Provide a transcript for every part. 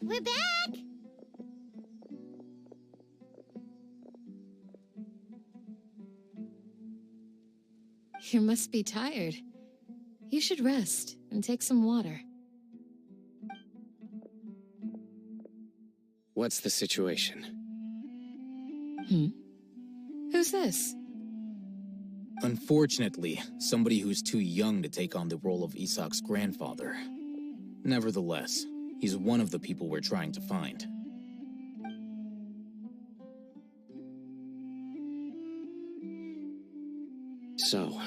We're back! You must be tired. You should rest and take some water. What's the situation? Who's this? Unfortunately, somebody who's too young to take on the role of Isak's grandfather. Nevertheless, he's one of the people we're trying to find. So,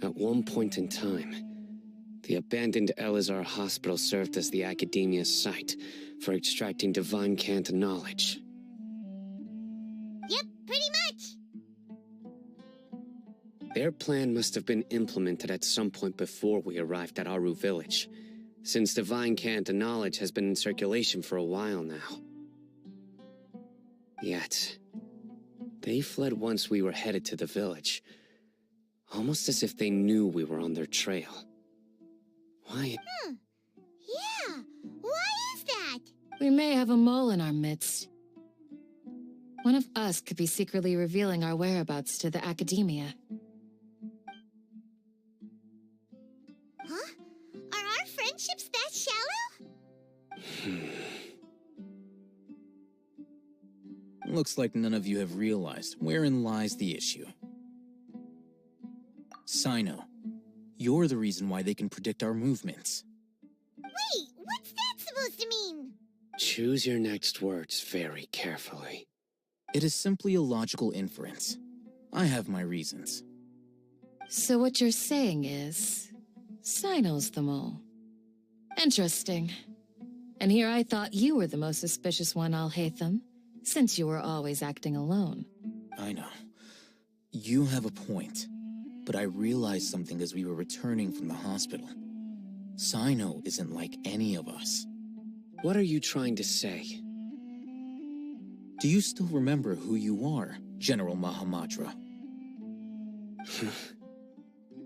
at one point in time, the abandoned Elazar Hospital served as the Academia's site for extracting divine cant knowledge. Yep, pretty much! Their plan must have been implemented at some point before we arrived at Aru village, since divine cant knowledge has been in circulation for a while now. Yet, they fled once we were headed to the village, almost as if they knew we were on their trail. Why? Yeah, why is that? We may have a mole in our midst. One of us could be secretly revealing our whereabouts to the Academia. Huh? Are our friendships that shallow? Looks like none of you have realized wherein lies the issue. Sino, you're the reason why they can predict our movements. Wait, what's that supposed to mean? Choose your next words very carefully. It is simply a logical inference. I have my reasons. So what you're saying is, Sino's the mole. Interesting. And here I thought you were the most suspicious one, Alhaitham, since you were always acting alone. I know. You have a point. But I realized something as we were returning from the hospital. Sino isn't like any of us. What are you trying to say? Do you still remember who you are, General Mahamatra?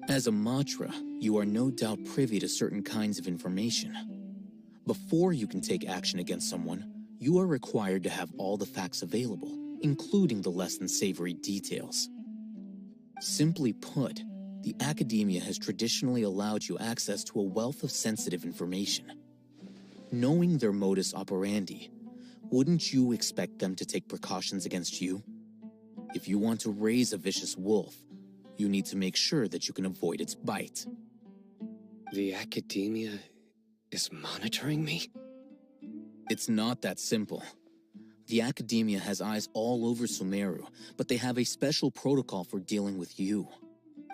As a Matra, you are no doubt privy to certain kinds of information. Before you can take action against someone, you are required to have all the facts available, including the less than savory details. Simply put, the Academia has traditionally allowed you access to a wealth of sensitive information. Knowing their modus operandi, wouldn't you expect them to take precautions against you? If you want to raise a vicious wolf, you need to make sure that you can avoid its bite. The Academia is monitoring me? It's not that simple. The Academia has eyes all over Sumeru, but they have a special protocol for dealing with you.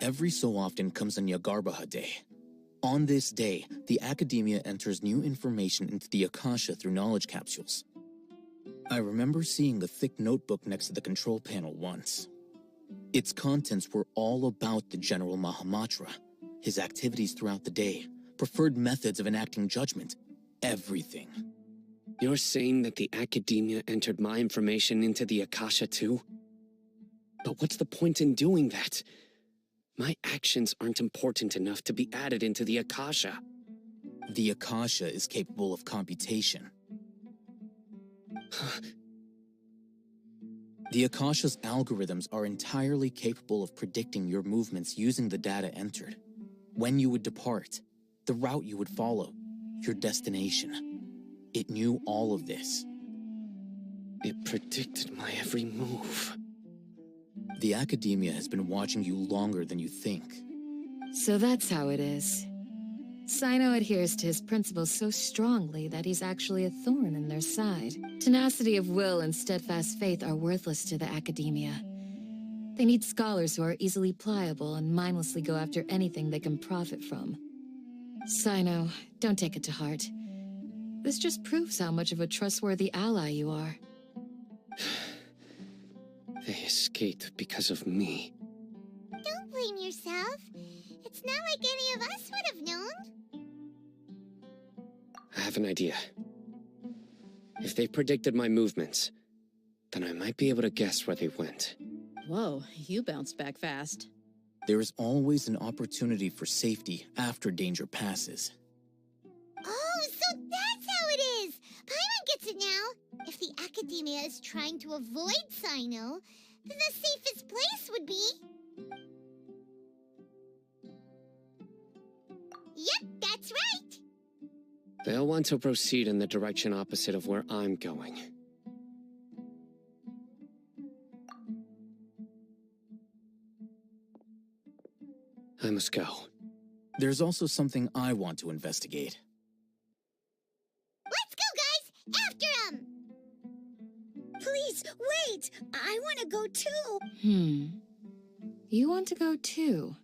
Every so often comes a Nyagarbaha Day. On this day, the Academia enters new information into the Akasha through knowledge capsules. I remember seeing the thick notebook next to the control panel once. Its contents were all about the General Mahamatra, his activities throughout the day, preferred methods of enacting judgment, everything. You're saying that the Academia entered my information into the Akasha too? But what's the point in doing that? My actions aren't important enough to be added into the Akasha. The Akasha is capable of computation. The Akasha's algorithms are entirely capable of predicting your movements using the data entered. When you would depart, the route you would follow, your destination. It knew all of this. It predicted my every move. The Academia has been watching you longer than you think. So that's how it is. Sino adheres to his principles so strongly that he's actually a thorn in their side. Tenacity of will and steadfast faith are worthless to the Academia. They need scholars who are easily pliable and mindlessly go after anything they can profit from. Sino, don't take it to heart. This just proves how much of a trustworthy ally you are. They escaped because of me. Don't blame yourself. It's not like any of us would have known. I have an idea. If they predicted my movements, then I might be able to guess where they went. Whoa, you bounced back fast. There is always an opportunity for safety after danger passes. Oh, so that's how it is! academia is trying to avoid Sino, then the safest place would be... Yep, that's right! They'll want to proceed in the direction opposite of where I'm going. I must go. There's also something I want to investigate. Let's go, guys! After him! Please, wait! I want to go too! You want to go too?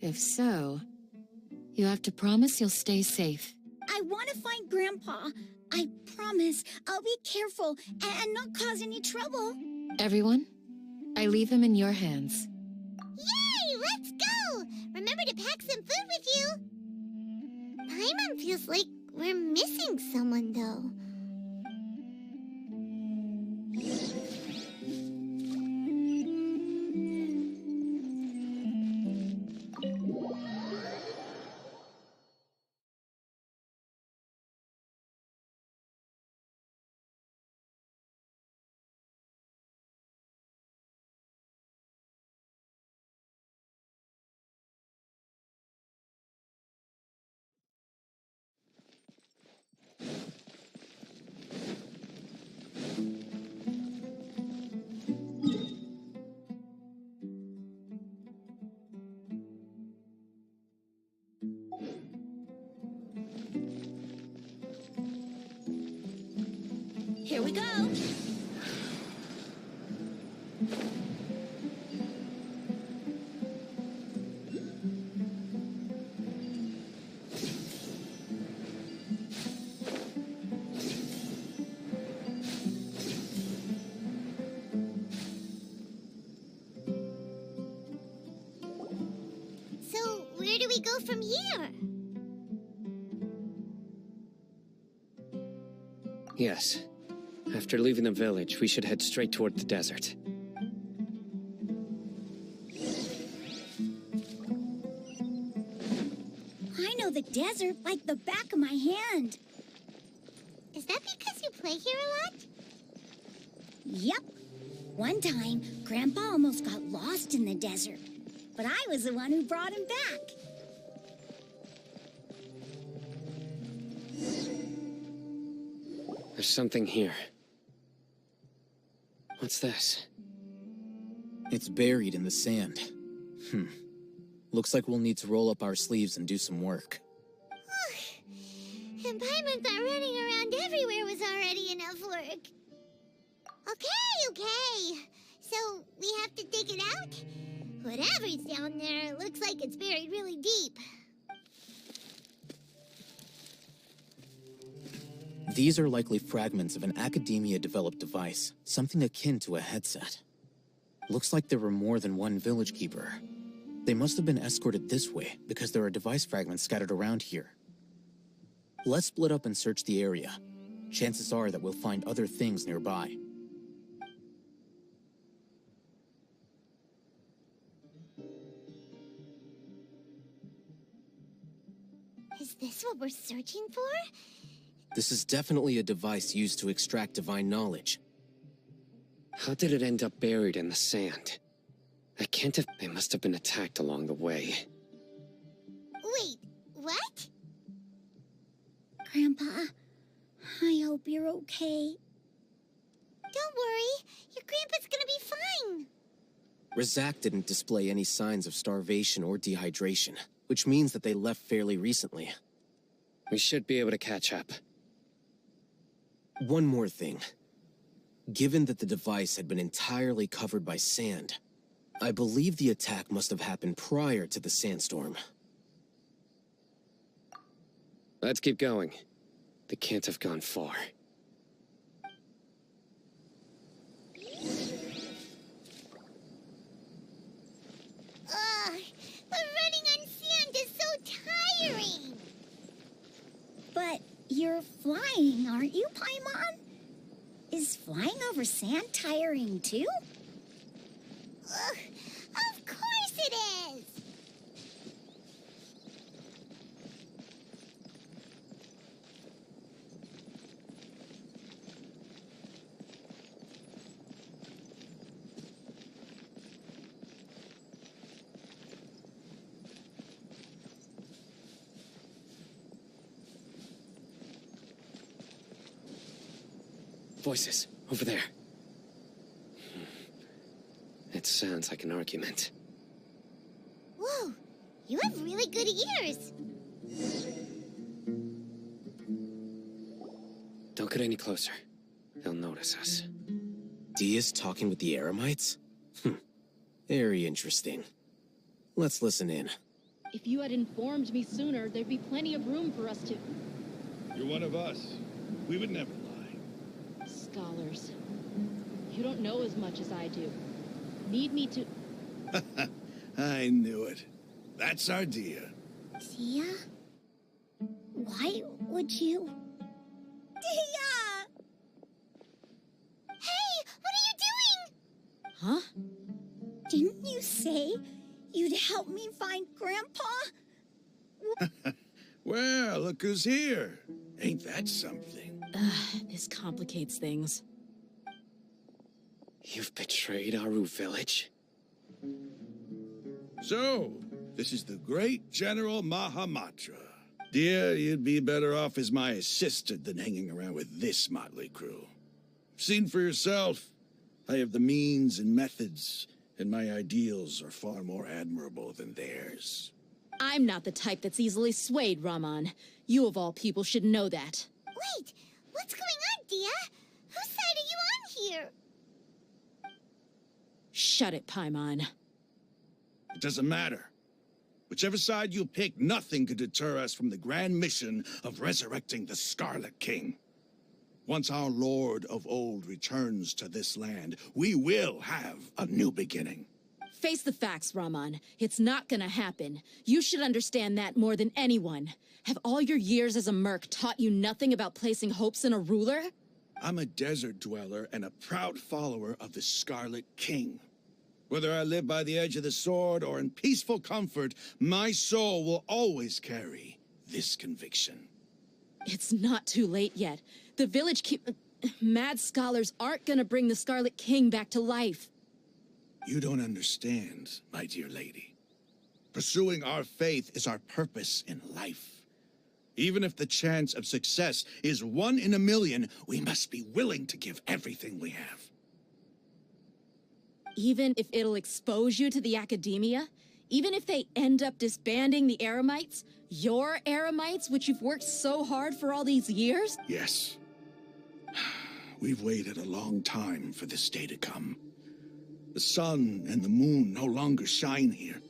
If so, you have to promise you'll stay safe. I want to find Grandpa. I promise I'll be careful and not cause any trouble. Everyone, I leave him in your hands. Yay! Let's go! Remember to pack some food with you! Paimon feels like we're missing someone, though. Here we go. So, where do we go from here? Yes. After leaving the village, we should head straight toward the desert. I know the desert like the back of my hand. Is that because you play here a lot? Yep. One time, Grandpa almost got lost in the desert, but I was the one who brought him back. There's something here. What's this? It's buried in the sand. Looks like we'll need to roll up our sleeves and do some work. And Paimon thought running around everywhere was already enough work. Okay. So, we have to dig it out? Whatever's down there, looks like it's buried really deep. These are likely fragments of an academia-developed device, something akin to a headset. Looks like there were more than one village keeper. They must have been escorted this way because there are device fragments scattered around here. Let's split up and search the area. Chances are that we'll find other things nearby. Is this what we're searching for? This is definitely a device used to extract divine knowledge. How did it end up buried in the sand? That can't have... They must have been attacked along the way. Wait, what? Grandpa, I hope you're okay. Don't worry, your grandpa's gonna be fine. Razak didn't display any signs of starvation or dehydration, which means that they left fairly recently. We should be able to catch up. One more thing. Given that the device had been entirely covered by sand, I believe the attack must have happened prior to the sandstorm. Let's keep going. They can't have gone far. Ugh, but running on sand is so tiring. But you're flying, aren't you, Paimon? Is flying over sand tiring too? Ugh, of course it is. Voices, over there. It sounds like an argument. Whoa, you have really good ears. Don't get any closer. They'll notice us. Dia's talking with the Eremites? Very interesting. Let's listen in. If you had informed me sooner, there'd be plenty of room for us to... You're one of us. We would never lie. Scholars. You don't know as much as I do. Need me to... I knew it. That's our Dia. Dia? Why would you? Dia! Hey, what are you doing? Huh? Didn't you say you'd help me find Grandpa? Well, look who's here. Ain't that something? This complicates things. You've betrayed Aru village? So, this is the great General Mahamatra. Dia, you'd be better off as my assistant than hanging around with this motley crew. Seen for yourself. I have the means and methods, and my ideals are far more admirable than theirs. I'm not the type that's easily swayed, Raman. You of all people should know that. Wait, what's going on, Dia? Whose side are you on here? Shut it, Paimon. It doesn't matter. Whichever side you pick, nothing could deter us from the grand mission of resurrecting the Scarlet King. Once our Lord of Old returns to this land, we will have a new beginning. Face the facts, Raman. It's not gonna happen. You should understand that more than anyone. Have all your years as a merc taught you nothing about placing hopes in a ruler? I'm a desert dweller and a proud follower of the Scarlet King. Whether I live by the edge of the sword or in peaceful comfort, my soul will always carry this conviction. It's not too late yet. The village mad scholars aren't gonna bring the Scarlet King back to life. You don't understand, my dear lady. Pursuing our faith is our purpose in life. Even if the chance of success is 1 in a million, we must be willing to give everything we have. Even if it'll expose you to the academia? Even if they end up disbanding the Eremites? Your Eremites, which you've worked so hard for all these years? Yes. We've waited a long time for this day to come. The sun and the moon no longer shine here.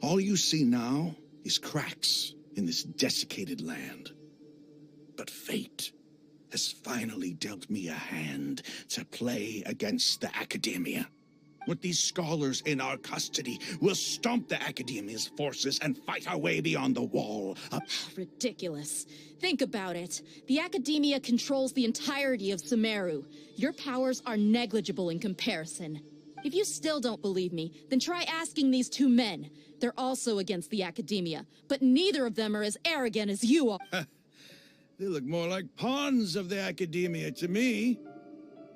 All you see now is cracks in this desiccated land. But fate has finally dealt me a hand to play against the academia. With these scholars in our custody, we'll stomp the academia's forces and fight our way beyond the wall. Ridiculous. Think about it. The academia controls the entirety of Sumeru. Your powers are negligible in comparison. If you still don't believe me, then try asking these two men. They're also against the academia, but neither of them are as arrogant as you are. They look more like pawns of the academia to me.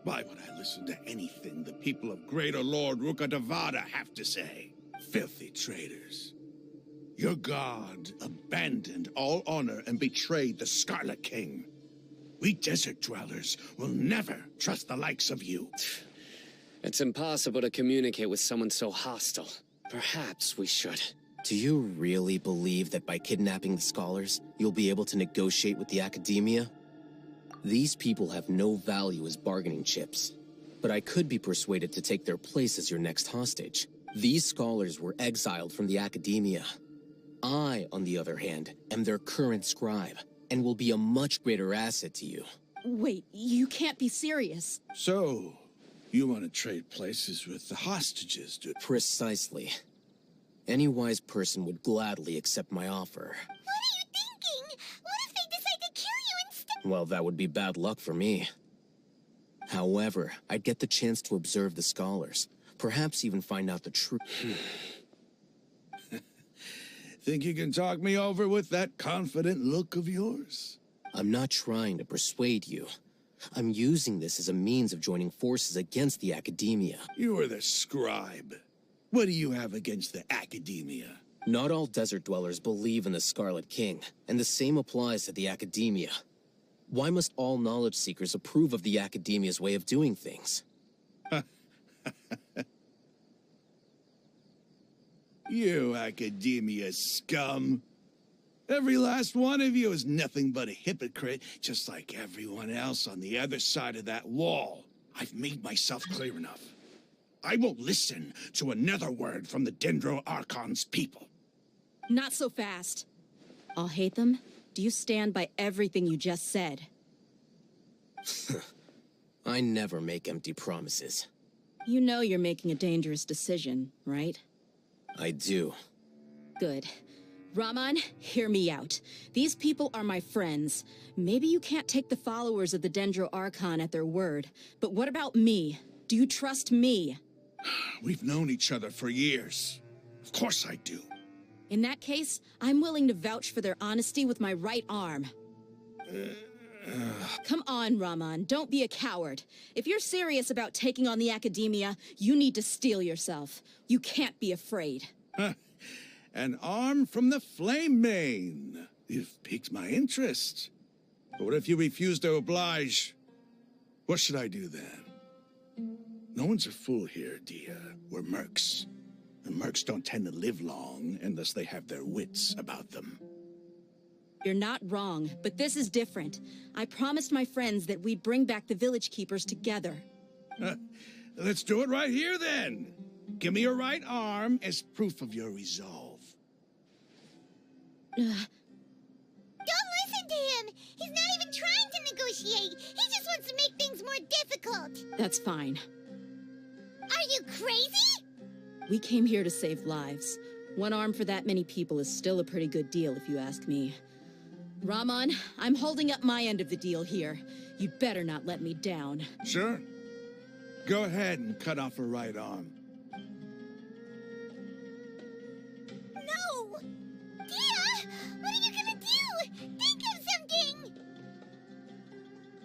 Why would I listen to anything the people of Greater Lord Rukkhadevada have to say? Filthy traitors. Your god abandoned all honor and betrayed the Scarlet King. We desert dwellers will never trust the likes of you. It's impossible to communicate with someone so hostile. Perhaps we should. Do you really believe that by kidnapping the scholars, you'll be able to negotiate with the academia? These people have no value as bargaining chips, but I could be persuaded to take their place as your next hostage. These scholars were exiled from the academia. I, on the other hand, am their current scribe, and will be a much greater asset to you. Wait, you can't be serious. So, you want to trade places with the hostages, do Precisely. Any wise person would gladly accept my offer. What are you thinking? What if they decide to kill you instead? Well, that would be bad luck for me. However, I'd get the chance to observe the scholars, perhaps even find out the truth. Think you can talk me over with that confident look of yours? I'm not trying to persuade you. I'm using this as a means of joining forces against the academia. You are the scribe. What do you have against the academia? Not all desert dwellers believe in the Scarlet King, and the same applies to the academia. Why must all knowledge seekers approve of the Academia's way of doing things? You Academia scum. Every last one of you is nothing but a hypocrite, just like everyone else on the other side of that wall. I've made myself clear enough. I won't listen to another word from the Dendro Archon's people. Not so fast. I'll hate them. Do you stand by everything you just said? I never make empty promises. You know you're making a dangerous decision, right? I do. Good. Raman, hear me out. These people are my friends. Maybe you can't take the followers of the Dendro Archon at their word, but what about me? Do you trust me? We've known each other for years. Of course I do. In that case, I'm willing to vouch for their honesty with my right arm. Come on, Raman, don't be a coward. If you're serious about taking on the Academia, you need to steel yourself. You can't be afraid. An arm from the Flame Mane. You've piqued my interest. But what if you refuse to oblige? What should I do then? No one's a fool here, Dia. We're mercs. And mercs don't tend to live long unless they have their wits about them. You're not wrong, but this is different. I promised my friends that we'd bring back the village keepers together. Let's do it right here, then. Give me your right arm as proof of your resolve. Don't listen to him! He's not even trying to negotiate! He just wants to make things more difficult! That's fine. Are you crazy? We came here to save lives. One arm for that many people is still a pretty good deal, if you ask me. Raman, I'm holding up my end of the deal here. You'd better not let me down. Sure. Go ahead and cut off her right arm. No! Dia! What are you gonna do? Think of something!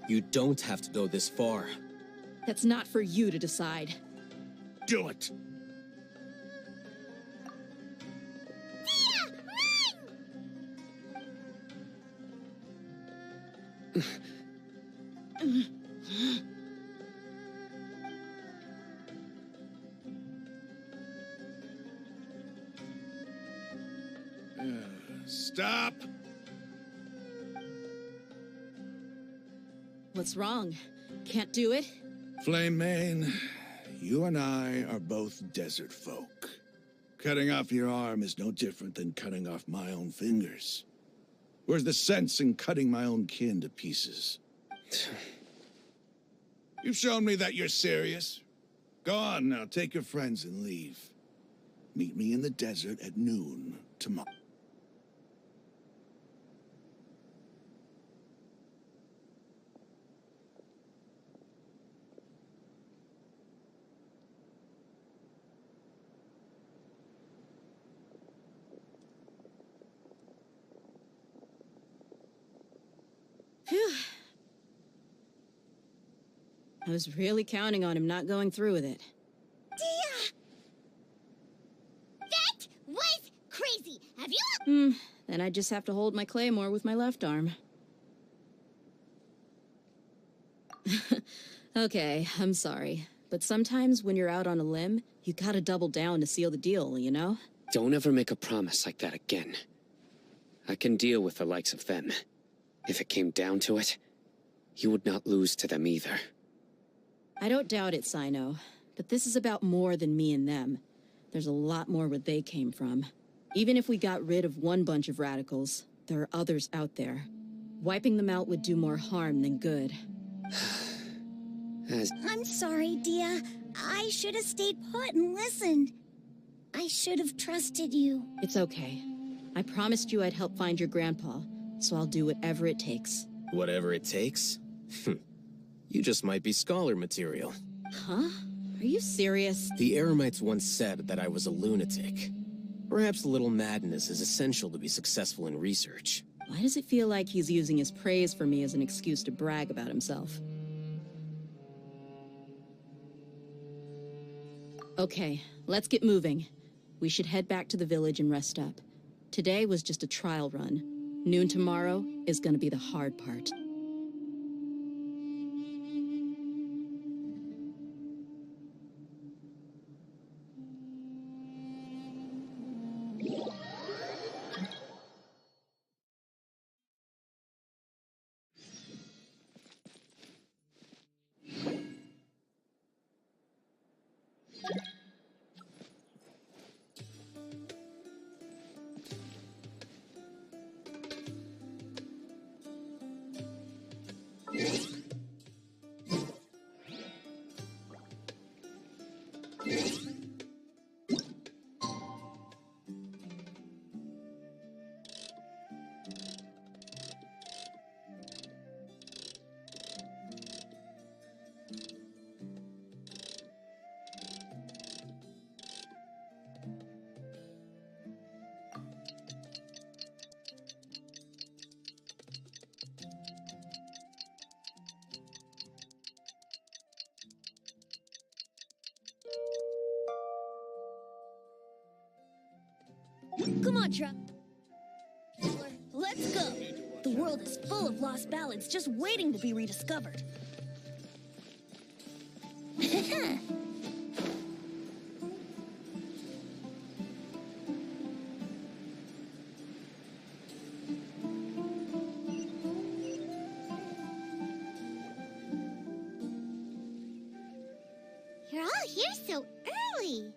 You don't have to go this far. That's not for you to decide. Do it! Dia! Run! Stop! What's wrong? Can't do it? Flame Mane, you and I are both desert folk. Cutting off your arm is no different than cutting off my own fingers. Where's the sense in cutting my own kin to pieces? You've shown me that you're serious. Go on now, take your friends and leave. Meet me in the desert at noon tomorrow. Phew. I was really counting on him not going through with it. Dia! That was crazy! Have you... Then I just have to hold my claymore with my left arm. Okay, I'm sorry. But sometimes when you're out on a limb, you gotta double down to seal the deal, you know? Don't ever make a promise like that again. I can deal with the likes of them. If it came down to it, you would not lose to them either. I don't doubt it, Sino. But this is about more than me and them. There's a lot more where they came from. Even if we got rid of one bunch of radicals, there are others out there. Wiping them out would do more harm than good. I'm sorry, Dia. I should have stayed put and listened. I should have trusted you. It's okay. I promised you I'd help find your grandpa, so I'll do whatever it takes. Whatever it takes? You just might be scholar material. Huh? Are you serious? The Eremites once said that I was a lunatic. Perhaps a little madness is essential to be successful in research. Why does it feel like he's using his praise for me as an excuse to brag about himself? Okay, let's get moving. We should head back to the village and rest up. Today was just a trial run. Noon tomorrow is gonna be the hard part. Come on, Truck. Let's go. The world is full of lost ballads just waiting to be rediscovered. You're all here so early.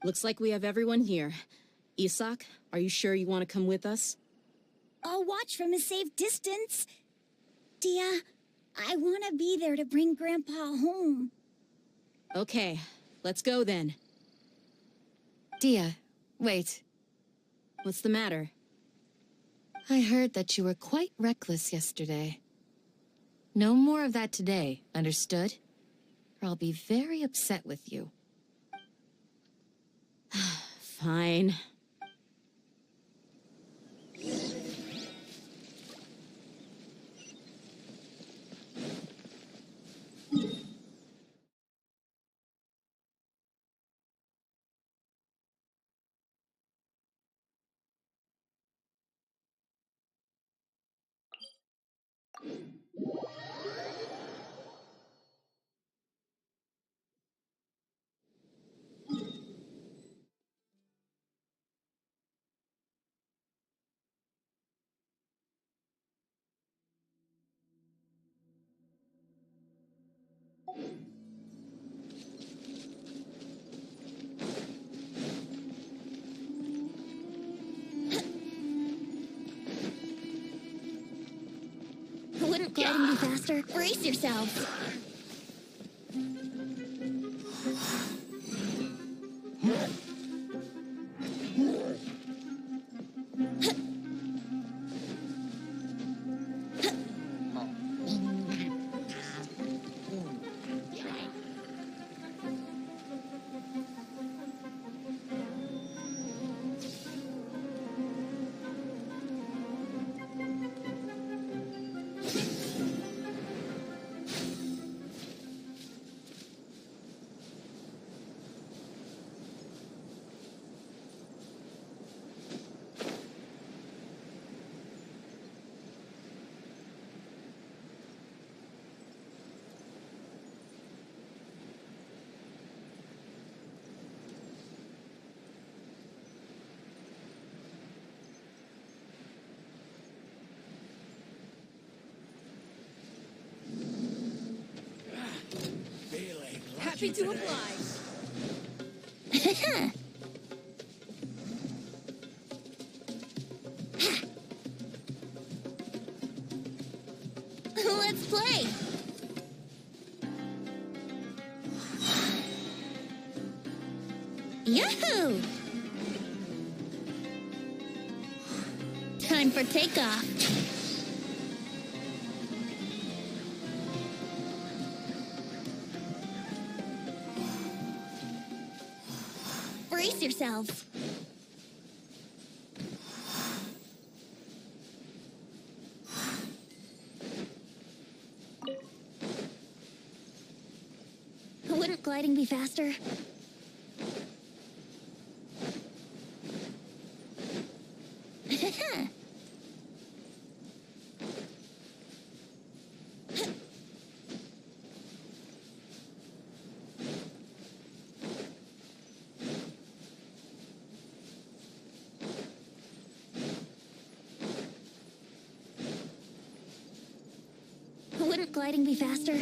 Looks like we have everyone here. Isak, are you sure you want to come with us? I'll watch from a safe distance. Dia, I want to be there to bring Grandpa home. Okay, let's go then. Dia, wait. What's the matter? I heard that you were quite reckless yesterday. No more of that today, understood? Or I'll be very upset with you. Fine. Wouldn't gliding be faster? Brace yourselves. Happy to oblige. Let's play. Yahoo! Time for takeoff. Brace yourselves. Wouldn't gliding be faster? Wouldn't gliding be faster?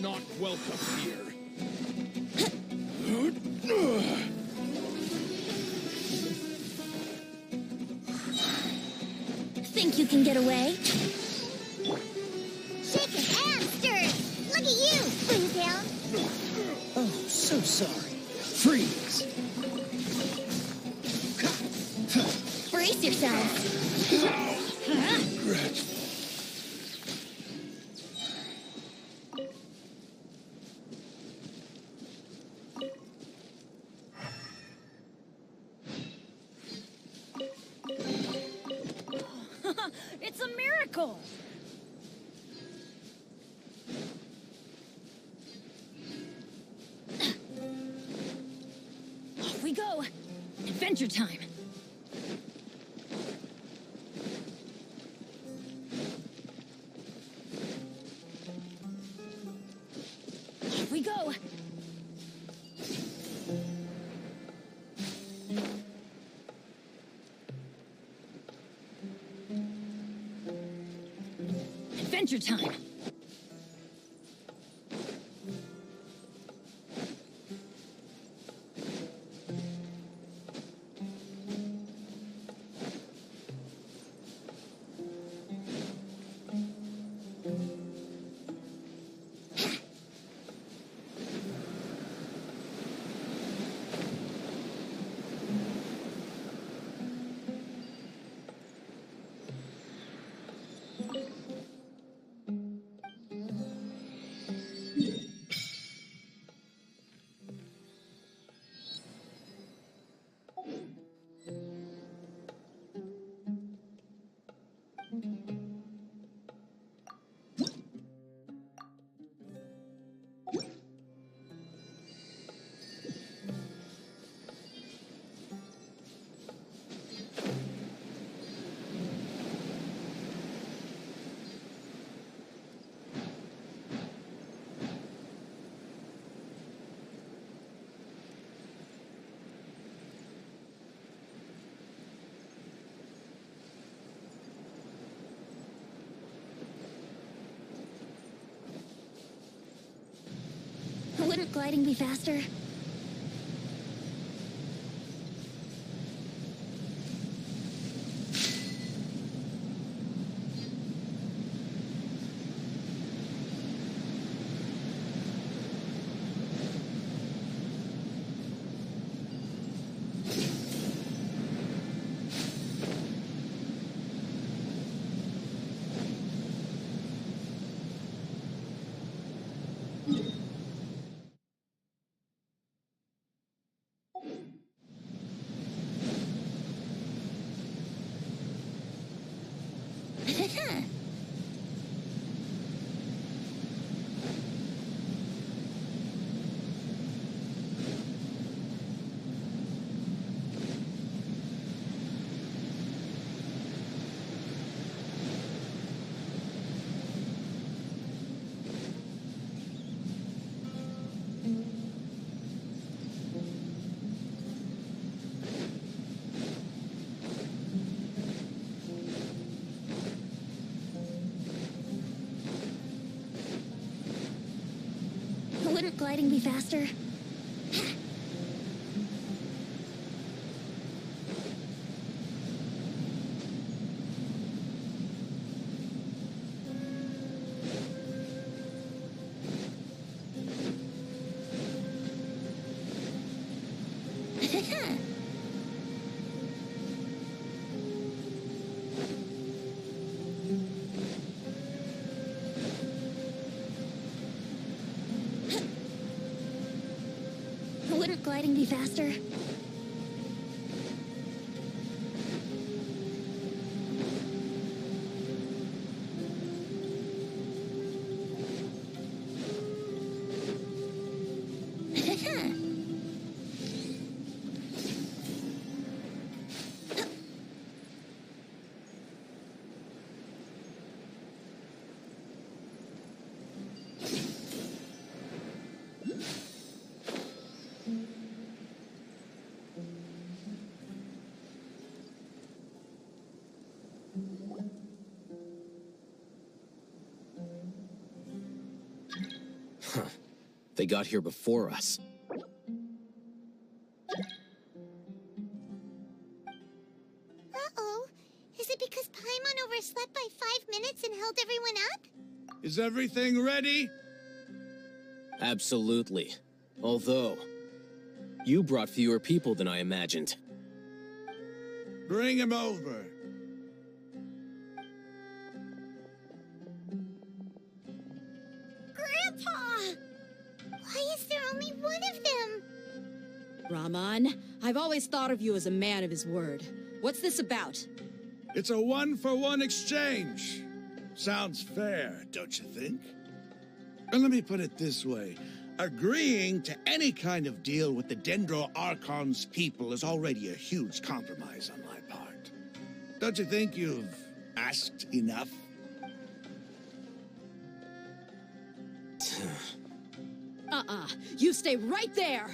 not welcome here. Think you can get away? Shake his ass, stir it. Look at you, Spoontail. Oh, so sorry. Freeze! Brace yourselves. Regret. It's a miracle! Off we go! Adventure time! Off we go! Adventure time! Wouldn't gliding be faster? Wouldn't gliding be faster? Wouldn't gliding be faster? They got here before us. Uh-oh. Is it because Paimon overslept by 5 minutes and held everyone up? Is everything ready? Absolutely. Although, you brought fewer people than I imagined. Bring him over. Grandpa! Why is there only one of them? Raman, I've always thought of you as a man of his word. What's this about? It's a one-for-one exchange. Sounds fair, don't you think? And let me put it this way. Agreeing to any kind of deal with the Dendro Archon's people is already a huge compromise on my part. Don't you think you've asked enough? You stay right there!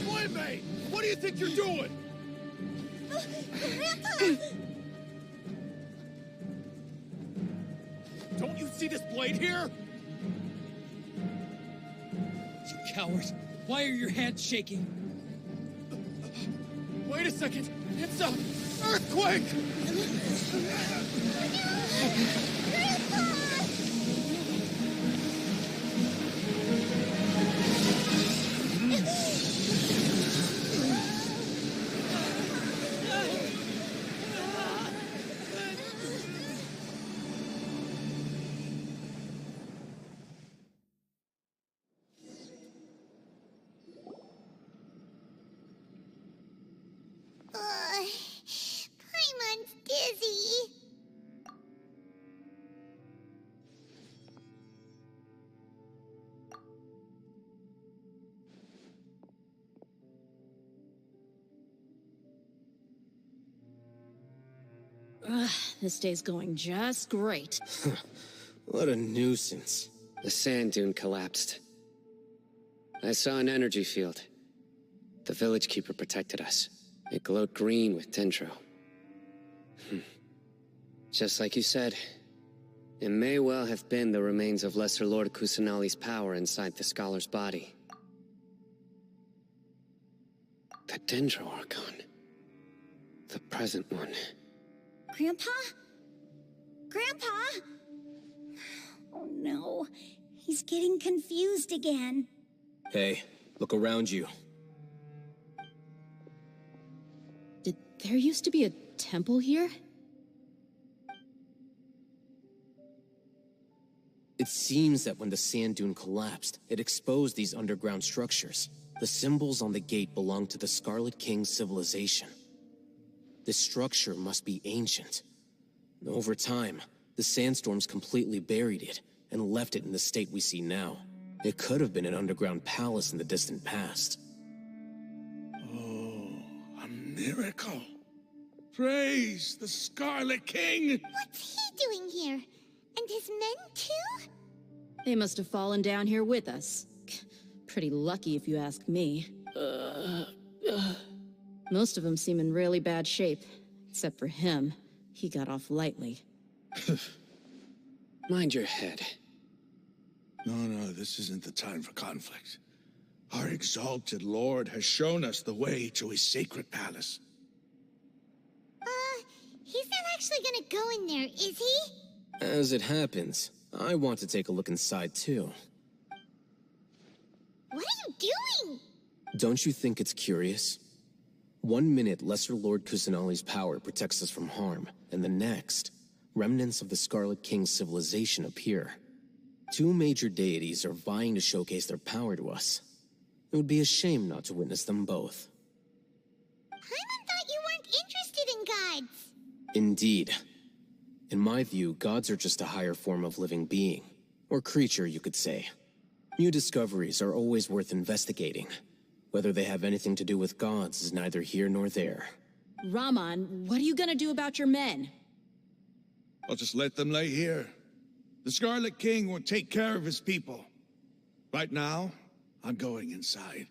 Boy, what do you think you're doing? Grandpa! Don't you see this blade here? You coward! Why are your hands shaking? Wait a second! It's a earthquake! Paimon's dizzy. This day's going just great. What a nuisance. The sand dune collapsed. I saw an energy field. The village keeper protected us. It glowed green with dendro. Just like you said, it may well have been the remains of Lesser Lord Kusanali's power inside the scholar's body. The Dendro Archon. The present one. Grandpa? Grandpa? Oh no, he's getting confused again. Hey, look around you. Did there used to be a temple here? It seems that when the sand dune collapsed, it exposed these underground structures. The symbols on the gate belong to the Scarlet King's civilization. This structure must be ancient. Over time, the sandstorms completely buried it and left it in the state we see now. It could have been an underground palace in the distant past. Oh, a miracle. Praise the Scarlet King! What's he doing here? And his men too? They must have fallen down here with us. Pretty lucky if you ask me. Most of them seem in really bad shape. Except for him. He got off lightly. Mind your head. No, this isn't the time for conflict. Our exalted lord has shown us the way to his sacred palace. He's not actually gonna go in there, is he? As it happens, I want to take a look inside too. What are you doing? Don't you think it's curious? 1 minute, Lesser Lord Kusanali's power protects us from harm, and the next, remnants of the Scarlet King's civilization appear. Two major deities are vying to showcase their power to us. It would be a shame not to witness them both. Paimon thought you weren't interested in gods. Indeed. In my view, gods are just a higher form of living being. Or creature, you could say. New discoveries are always worth investigating. Whether they have anything to do with gods is neither here nor there. Raman, what are you gonna do about your men? I'll just let them lay here. The Scarlet King will take care of his people. Right now, I'm going inside.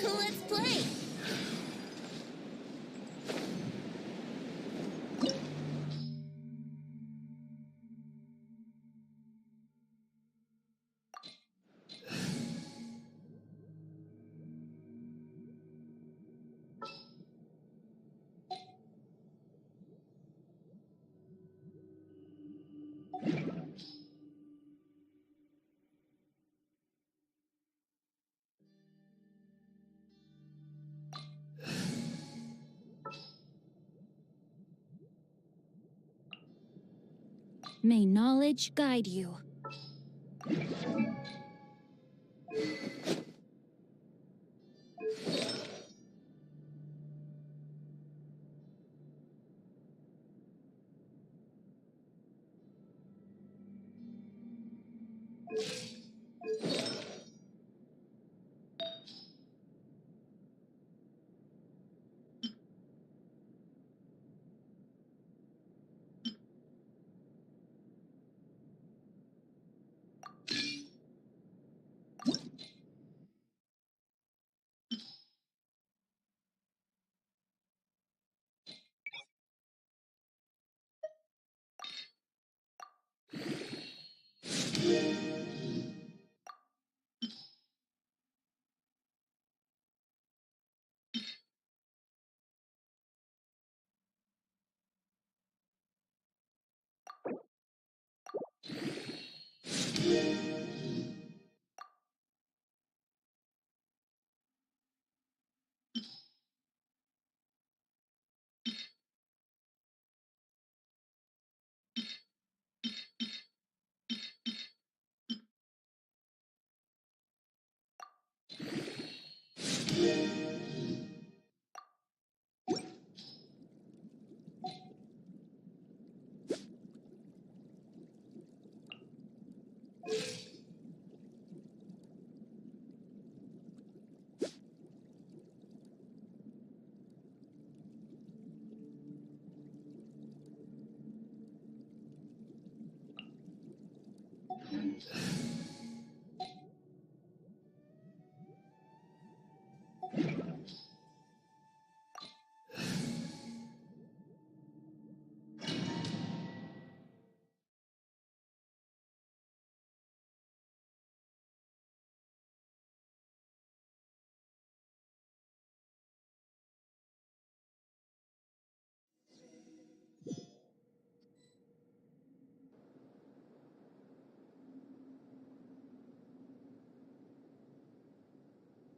Let's play! May knowledge guide you.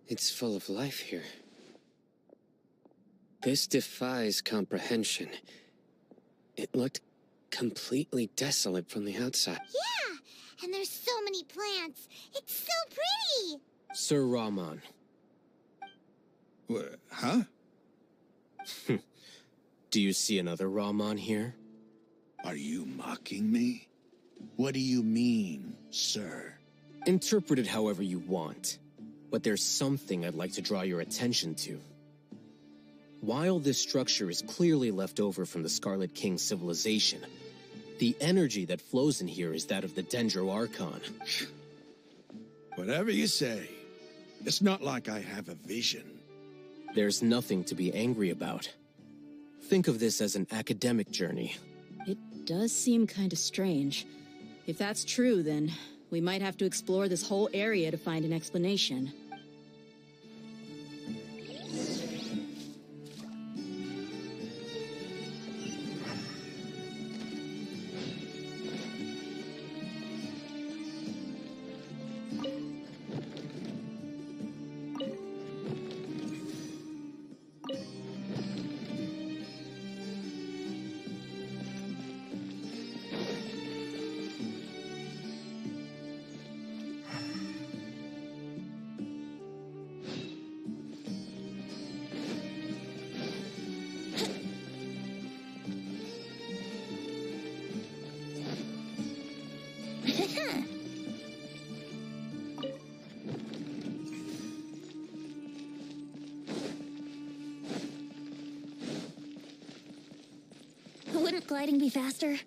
It's full of life here. This defies comprehension. It looked completely desolate from the outside. Yeah! And there's so many plants. It's so pretty! Sir Rahman. Huh? Do you see another Rahman here? Are you mocking me? What do you mean, sir? Interpret it however you want. But there's something I'd like to draw your attention to. While this structure is clearly left over from the Scarlet King civilization, the energy that flows in here is that of the Dendro Archon. Whatever you say. It's not like I have a vision. There's nothing to be angry about. Think of this as an academic journey. It does seem kinda strange. If that's true, then we might have to explore this whole area to find an explanation. Wouldn't gliding be faster?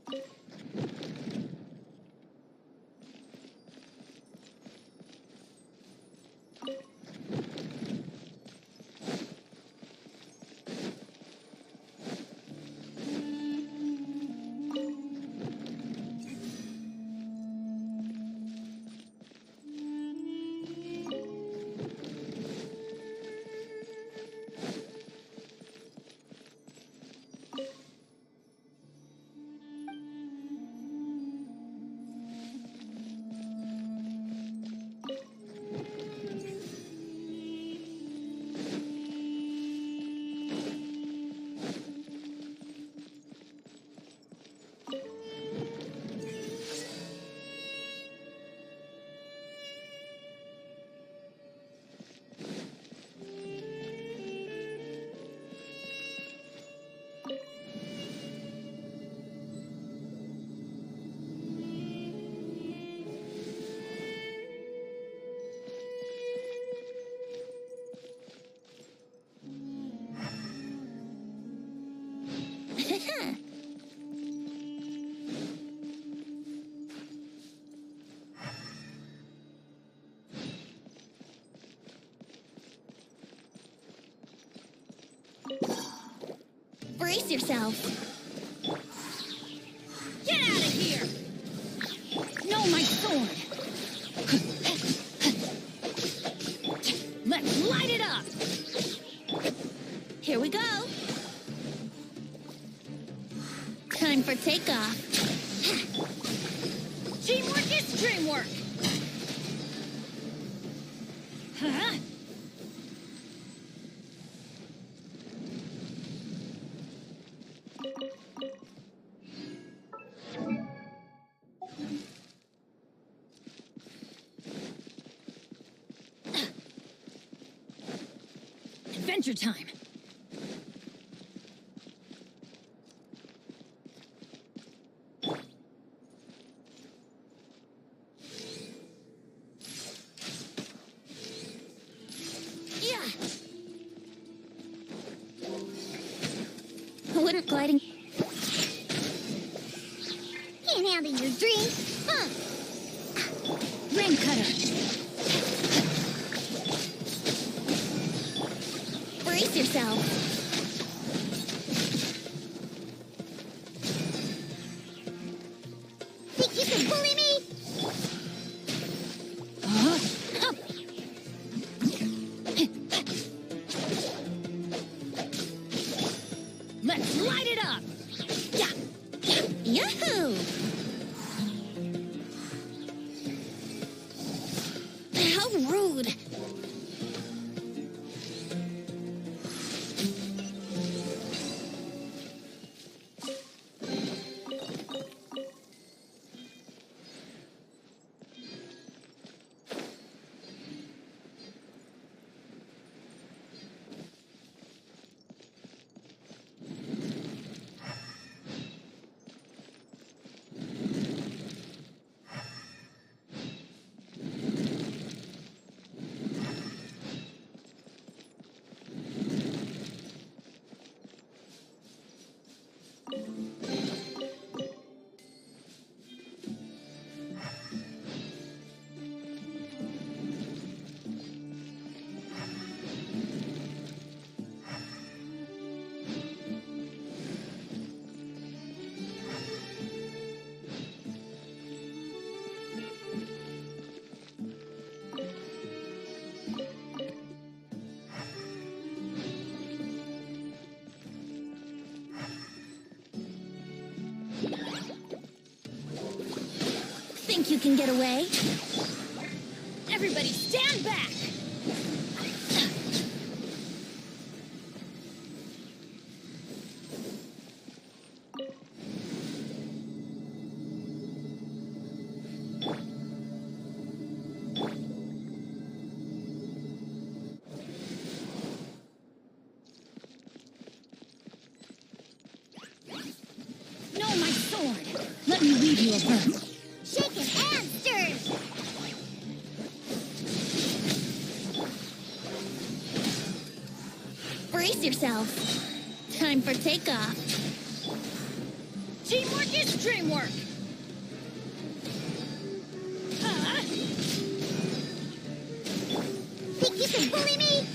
Brace yourself. Get out of here! No, my sword. Let's light it up! Here we go. Time for takeoff. Teamwork is dreamwork! Huh? Adventure time. Yeah. Wouldn't gliding... Can't handle your drink. Huh. Rain cutter. Brace yourself. Think you can bully me? Let's light it up! Yahoo! How rude! Think you can get away? Everybody stand back! No, my sword! Let me weave you a burn. Shake it and stir Brace yourself. Time for takeoff. Teamwork is dreamwork! Think you can bully me?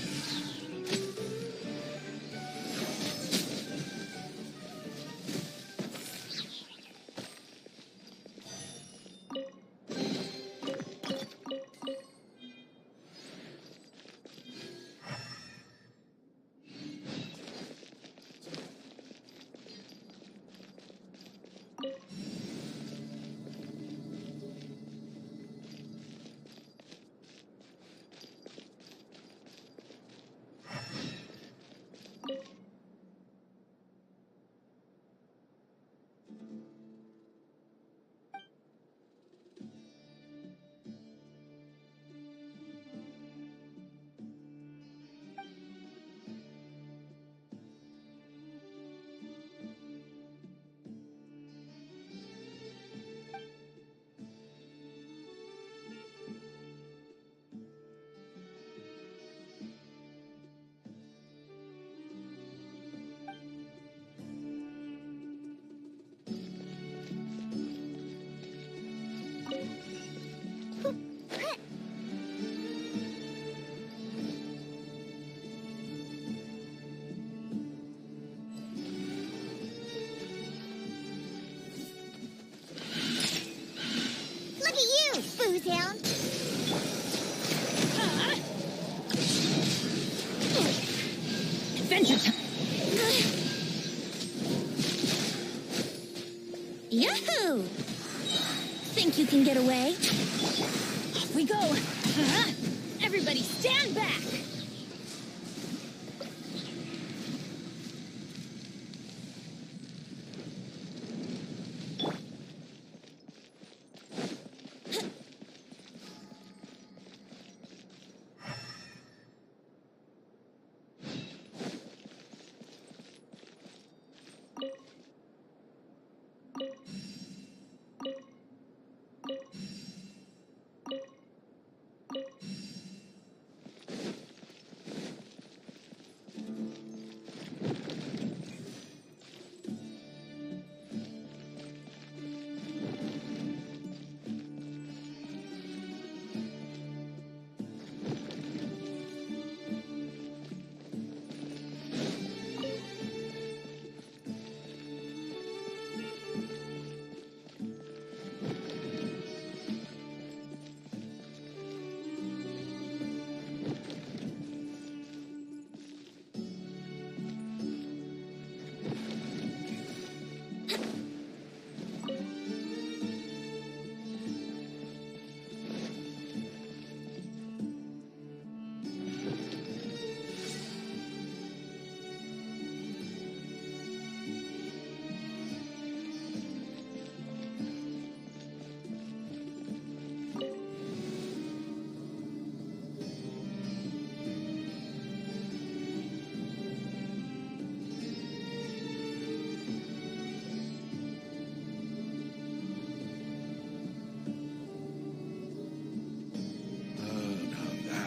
Look at you, Foozhound. Adventure time! Yahoo! Think you can get away? Off we go! Everybody stand back!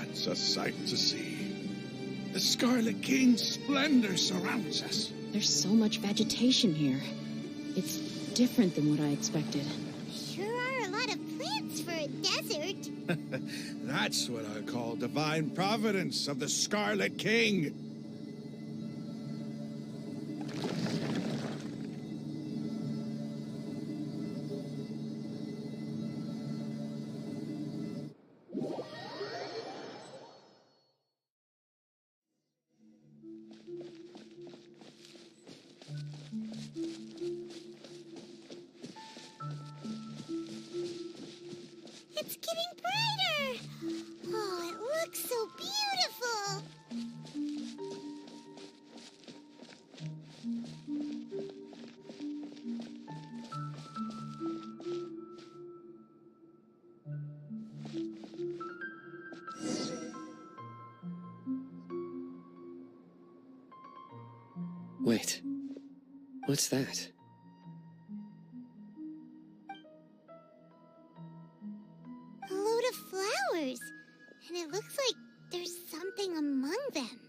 It's a sight to see. The Scarlet King's splendor surrounds us. There's so much vegetation here. It's different than what I expected. Sure are a lot of plants for a desert. That's what I call divine providence of the Scarlet King. It's getting brighter. Oh, it looks so beautiful. Wait. What's that? A load of flowers. And it looks like there's something among them.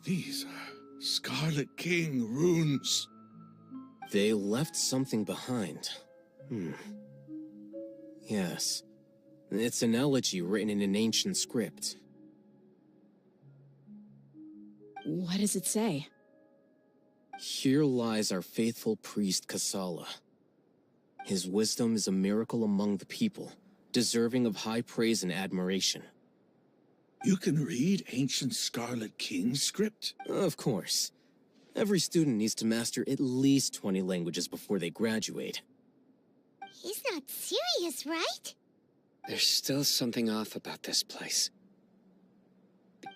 These are Scarlet King runes. They left something behind. Yes. It's an elegy written in an ancient script. What does it say? Here lies our faithful priest Kasala. His wisdom is a miracle among the people, deserving of high praise and admiration. You can read ancient Scarlet King script? Of course. Every student needs to master at least 20 languages before they graduate. He's not serious, right? There's still something off about this place.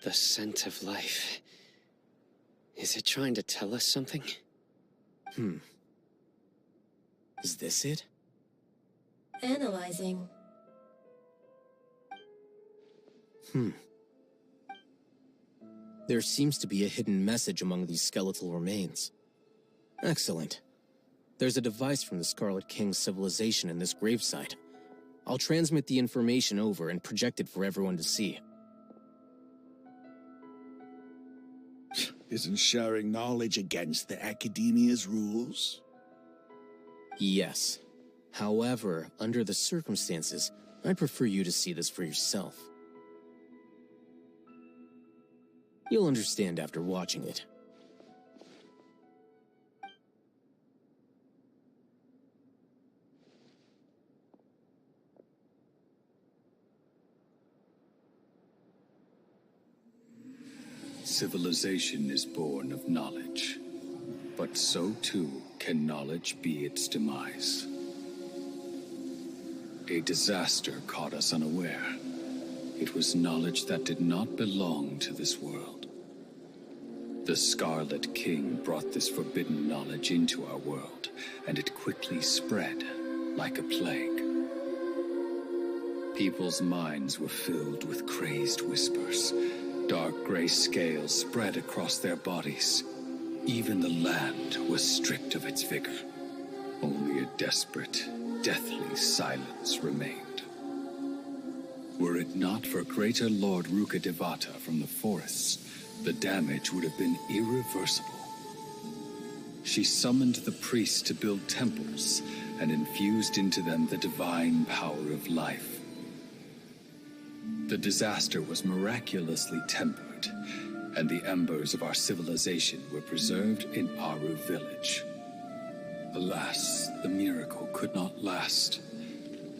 The scent of life. Is it trying to tell us something? Is this it? Analyzing. There seems to be a hidden message among these skeletal remains. Excellent. There's a device from the Scarlet King's civilization in this gravesite. I'll transmit the information over and project it for everyone to see. Isn't sharing knowledge against the Academia's rules? Yes. However, under the circumstances, I'd prefer you to see this for yourself. You'll understand after watching it. Civilization is born of knowledge, but so too can knowledge be its demise. A disaster caught us unaware. It was knowledge that did not belong to this world. The Scarlet King brought this forbidden knowledge into our world, and it quickly spread like a plague. People's minds were filled with crazed whispers. Dark gray scales spread across their bodies. Even the land was stripped of its vigor. Only a desperate, deathly silence remained. Were it not for greater Lord Rukkhadevata from the forests, the damage would have been irreversible. She summoned the priests to build temples and infused into them the divine power of life. The disaster was miraculously tempered, and the embers of our civilization were preserved in Aru village. Alas, the miracle could not last.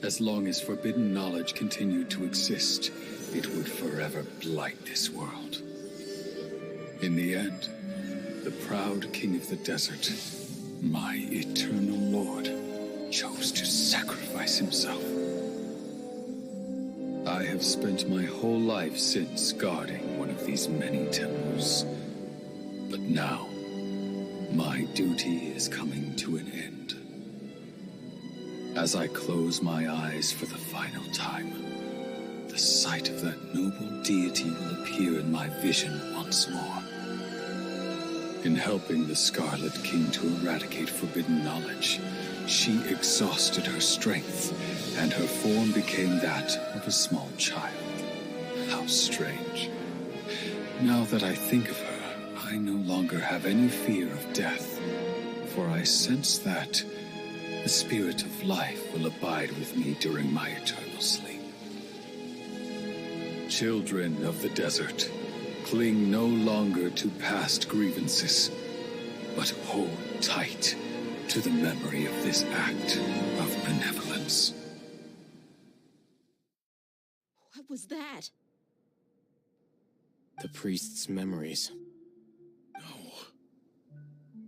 As long as forbidden knowledge continued to exist, it would forever blight this world. In the end, the proud king of the desert, my eternal lord, chose to sacrifice himself. I have spent my whole life since guarding one of these many temples. But now, my duty is coming to an end. As I close my eyes for the final time, the sight of that noble deity will appear in my vision once more. In helping the Scarlet King to eradicate forbidden knowledge, she exhausted her strength, and her form became that of a small child. How strange. Now that I think of her, I no longer have any fear of death, for I sense that the spirit of life will abide with me during my eternal sleep. Children of the desert, cling no longer to past grievances, but hold tight to the memory of this act of benevolence. What was that? The priest's memories.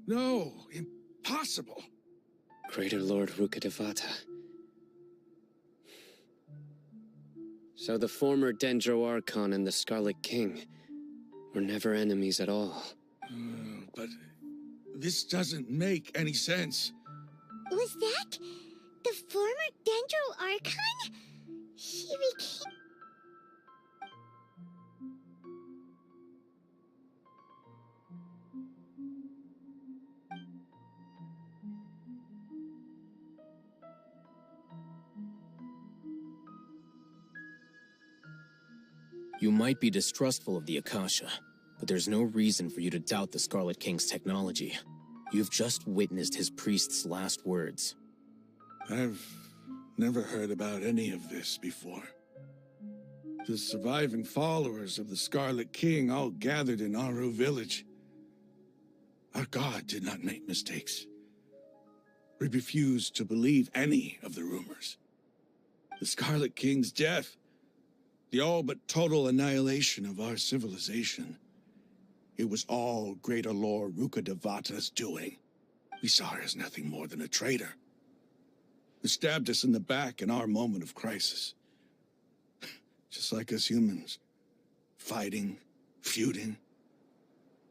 No, impossible. Greater Lord Rukkhadevata. So the former Dendro Archon and the Scarlet King were never enemies at all. But this doesn't make any sense. Was that the former Dendro Archon? He became... You might be distrustful of the Akasha, but there's no reason for you to doubt the Scarlet King's technology. You've just witnessed his priest's last words. I've never heard about any of this before. The surviving followers of the Scarlet King all gathered in Aru village. Our god did not make mistakes. We refused to believe any of the rumors. The Scarlet King's death, the all but total annihilation of our civilization, it was all Greater Lord Rukkhadevata's doing. We saw her as nothing more than a traitor, who stabbed us in the back in our moment of crisis. Just like us humans, fighting, feuding,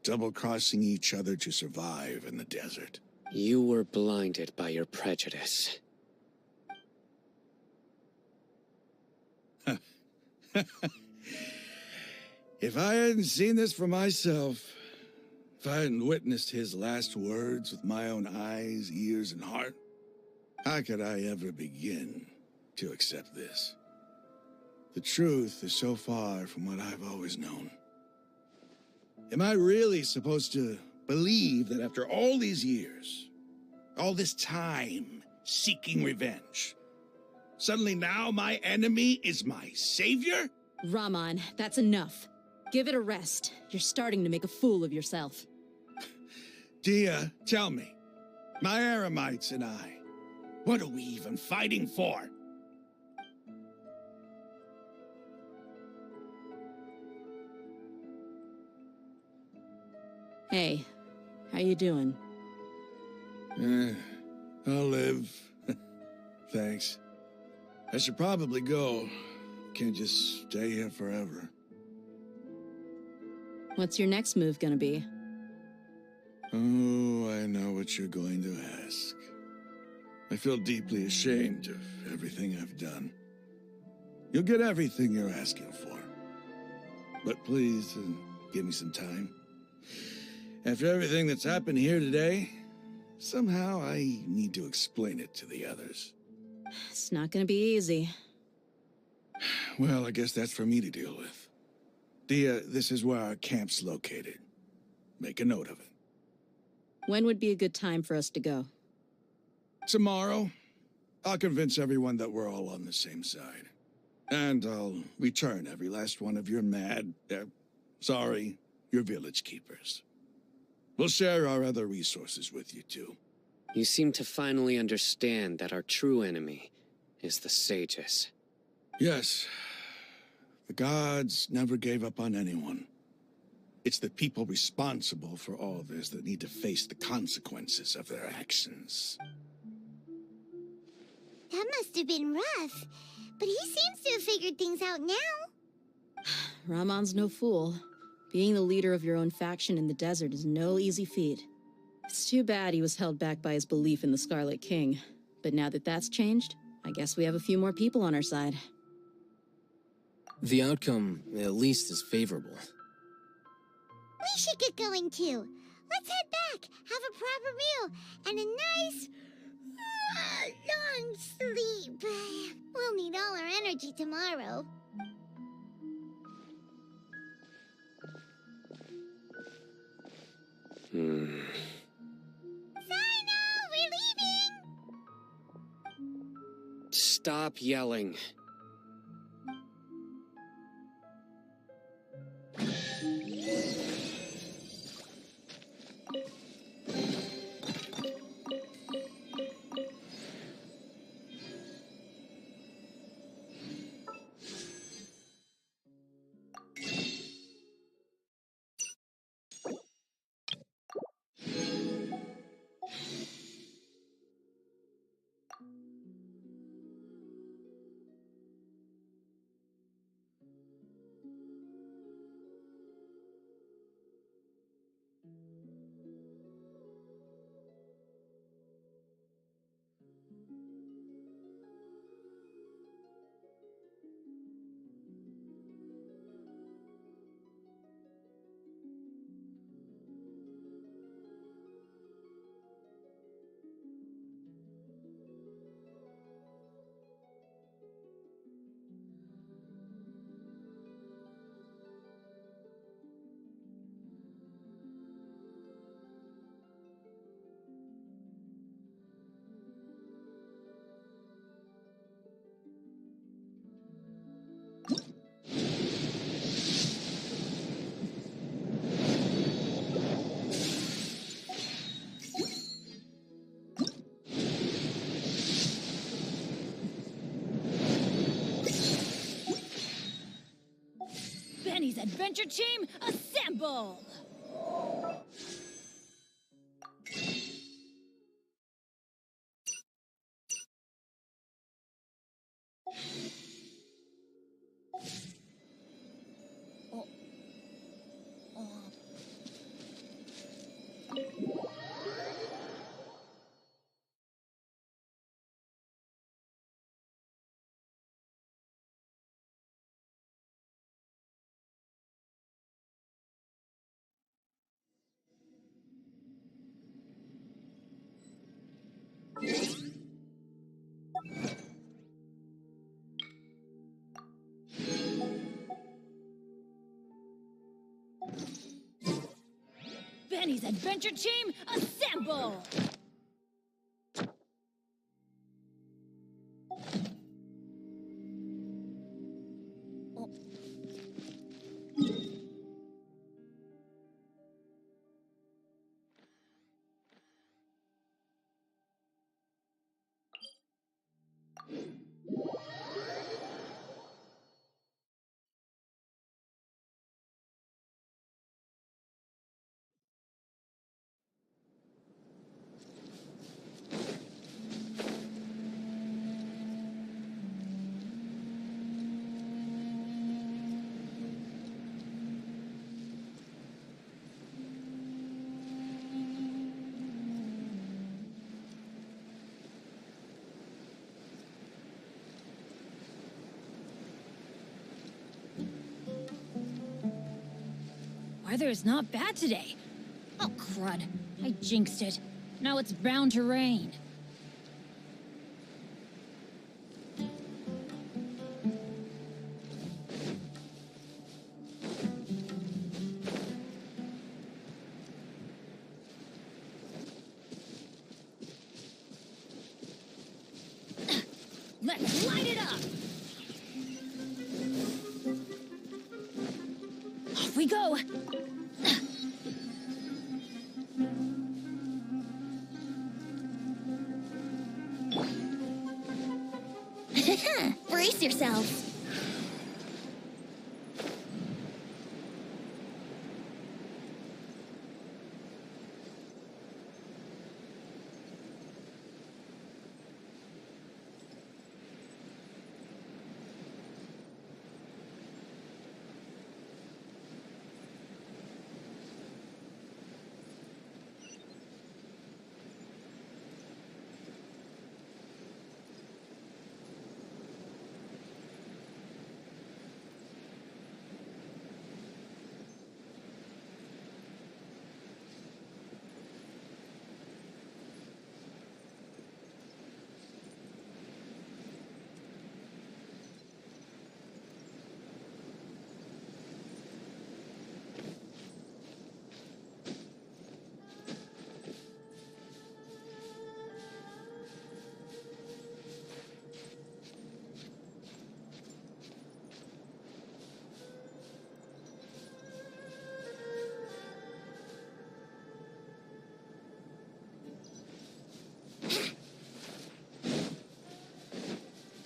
double-crossing each other to survive in the desert. You were blinded by your prejudice. If I hadn't seen this for myself, if I hadn't witnessed his last words with my own eyes, ears, and heart, how could I ever begin to accept this? The truth is so far from what I've always known. Am I really supposed to believe that after all these years, all this time seeking revenge, suddenly now my enemy is my savior? Rahman, that's enough. Give it a rest. You're starting to make a fool of yourself. Dia, tell me, my Eremites and I, what are we even fighting for? Hey, how you doing? I'll live. Thanks. I should probably go. Can't just stay here forever. What's your next move gonna be? Oh, I know what you're going to ask. I feel deeply ashamed of everything I've done. You'll get everything you're asking for. But please, give me some time. After everything that's happened here today, somehow I need to explain it to the others. It's not gonna be easy. Well, I guess that's for me to deal with. Dia, this is where our camp's located. Make a note of it. When would be a good time for us to go? Tomorrow, I'll convince everyone that we're all on the same side. And I'll return every last one of your your village keepers. We'll share our other resources with you, too. You seem to finally understand that our true enemy is the sages. Yes. The gods never gave up on anyone. It's the people responsible for all this that need to face the consequences of their actions. That must have been rough, but he seems to have figured things out now. Rahman's no fool. Being the leader of your own faction in the desert is no easy feat. It's too bad he was held back by his belief in the Scarlet King. But now that that's changed, I guess we have a few more people on our side. The outcome, at least, is favorable. We should get going too. Let's head back, have a proper meal, and a nice, long sleep. We'll need all our energy tomorrow. Sino, we're leaving! Stop yelling. adventure team, assemble! Benny's adventure team, assemble! Weather is not bad today. Oh, crud. I jinxed it. Now it's bound to rain. Let's light it up! Off we go! Brace yourselves.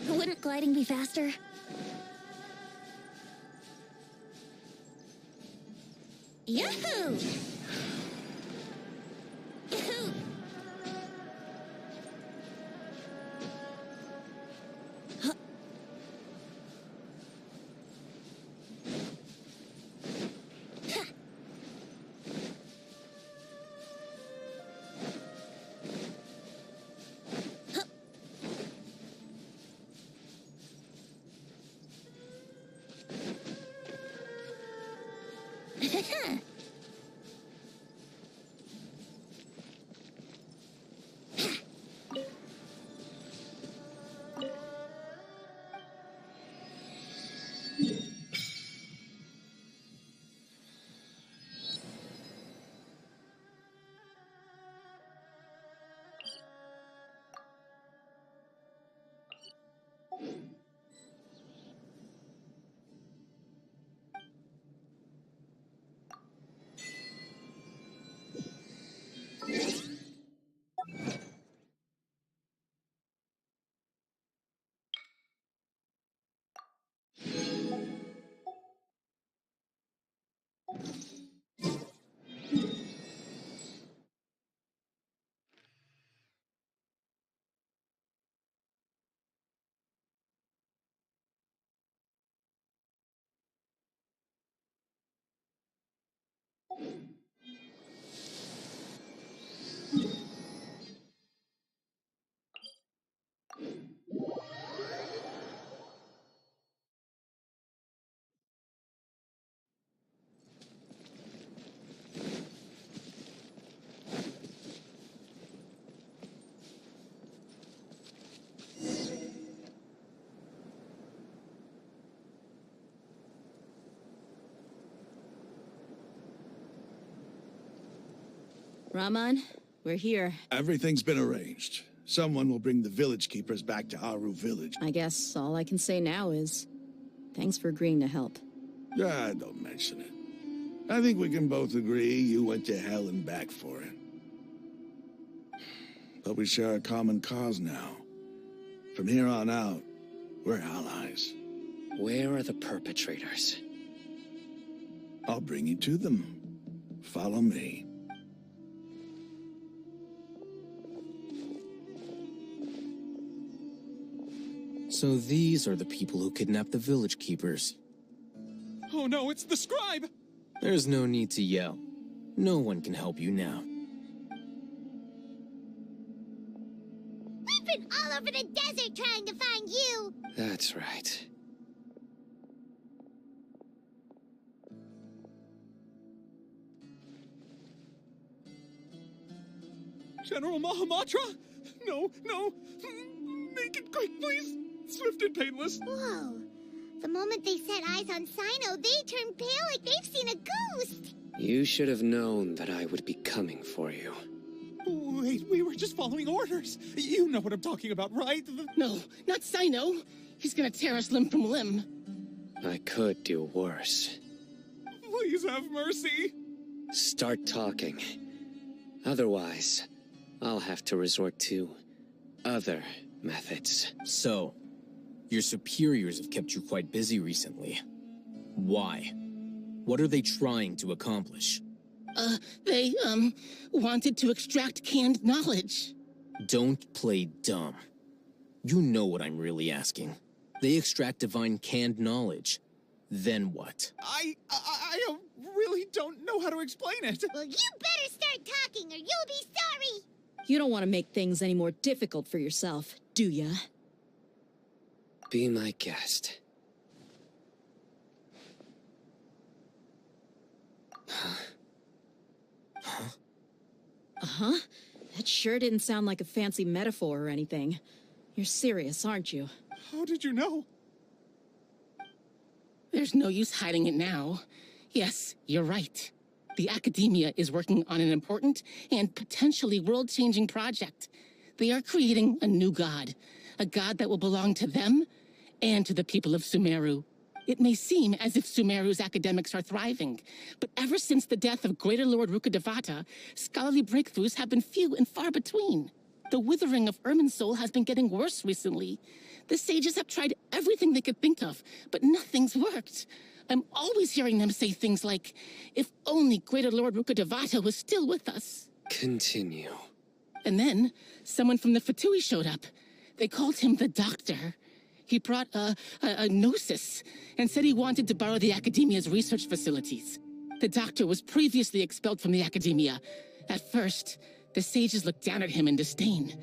Wouldn't gliding be faster? Yahoo! Yahoo! Huh. Ha. Huh. Raman, we're here. Everything's been arranged. Someone will bring the village keepers back to Aru village. I guess all I can say now is thanks for agreeing to help. Ah, don't mention it. I think we can both agree you went to hell and back for it. But we share a common cause now. From here on out, we're allies. Where are the perpetrators? I'll bring you to them. Follow me. So these are the people who kidnapped the village keepers. Oh no, it's the scribe! There's no need to yell. No one can help you now. We've been all over the desert trying to find you! That's right. General Mahamatra? No, no! Make it quick, please! Swift and painless! Whoa. The moment they set eyes on Sino, they turn pale like they've seen a ghost! You should have known that I would be coming for you. Wait, we were just following orders. You know what I'm talking about, right? No, not Sino. He's gonna tear us limb from limb. I could do worse. Please have mercy. Start talking. Otherwise, I'll have to resort to other methods. So, your superiors have kept you quite busy recently. Why? What are they trying to accomplish? They wanted to extract canned knowledge. Don't play dumb. You know what I'm really asking. They extract divine canned knowledge. Then what? I really don't know how to explain it. Well, you better start talking or you'll be sorry! You don't want to make things any more difficult for yourself, do ya? Be my guest. Uh-huh. That sure didn't sound like a fancy metaphor or anything. You're serious, aren't you? How did you know? There's no use hiding it now. Yes, you're right. The Academia is working on an important and potentially world-changing project. They are creating a new god. A god that will belong to them and to the people of Sumeru. It may seem as if Sumeru's academics are thriving, but ever since the death of Greater Lord Rukkhadevata, scholarly breakthroughs have been few and far between. The withering of Irminsul has been getting worse recently. The sages have tried everything they could think of, but nothing's worked. I'm always hearing them say things like, if only Greater Lord Rukkhadevata was still with us. Continue. And then, someone from the Fatui showed up. They called him the Doctor. He brought a gnosis and said he wanted to borrow the Academia's research facilities. The Doctor was previously expelled from the Academia. At first, the sages looked down at him in disdain.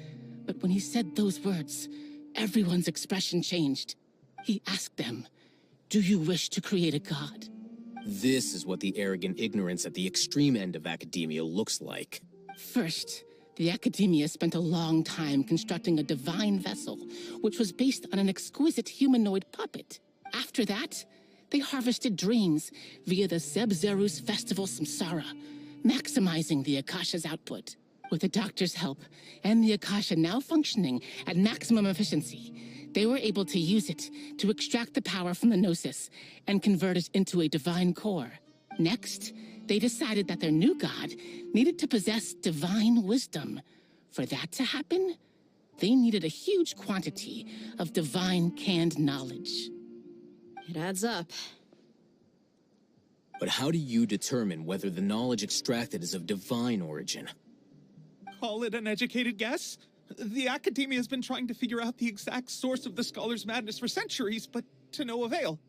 But when he said those words, everyone's expression changed. He asked them, do you wish to create a god? This is what the arrogant ignorance at the extreme end of academia looks like. First, the Academia spent a long time constructing a divine vessel, which was based on an exquisite humanoid puppet. After that, they harvested dreams via the Zeb-Zerus Festival Samsara, maximizing the Akasha's output. With the Doctor's help, and the Akasha now functioning at maximum efficiency, they were able to use it to extract the power from the Gnosis and convert it into a divine core. Next, they decided that their new god needed to possess divine wisdom. For that to happen, they needed a huge quantity of divine canned knowledge. It adds up. But how do you determine whether the knowledge extracted is of divine origin? Call it an educated guess? The academia has been trying to figure out the exact source of the scholar's madness for centuries, but to no avail.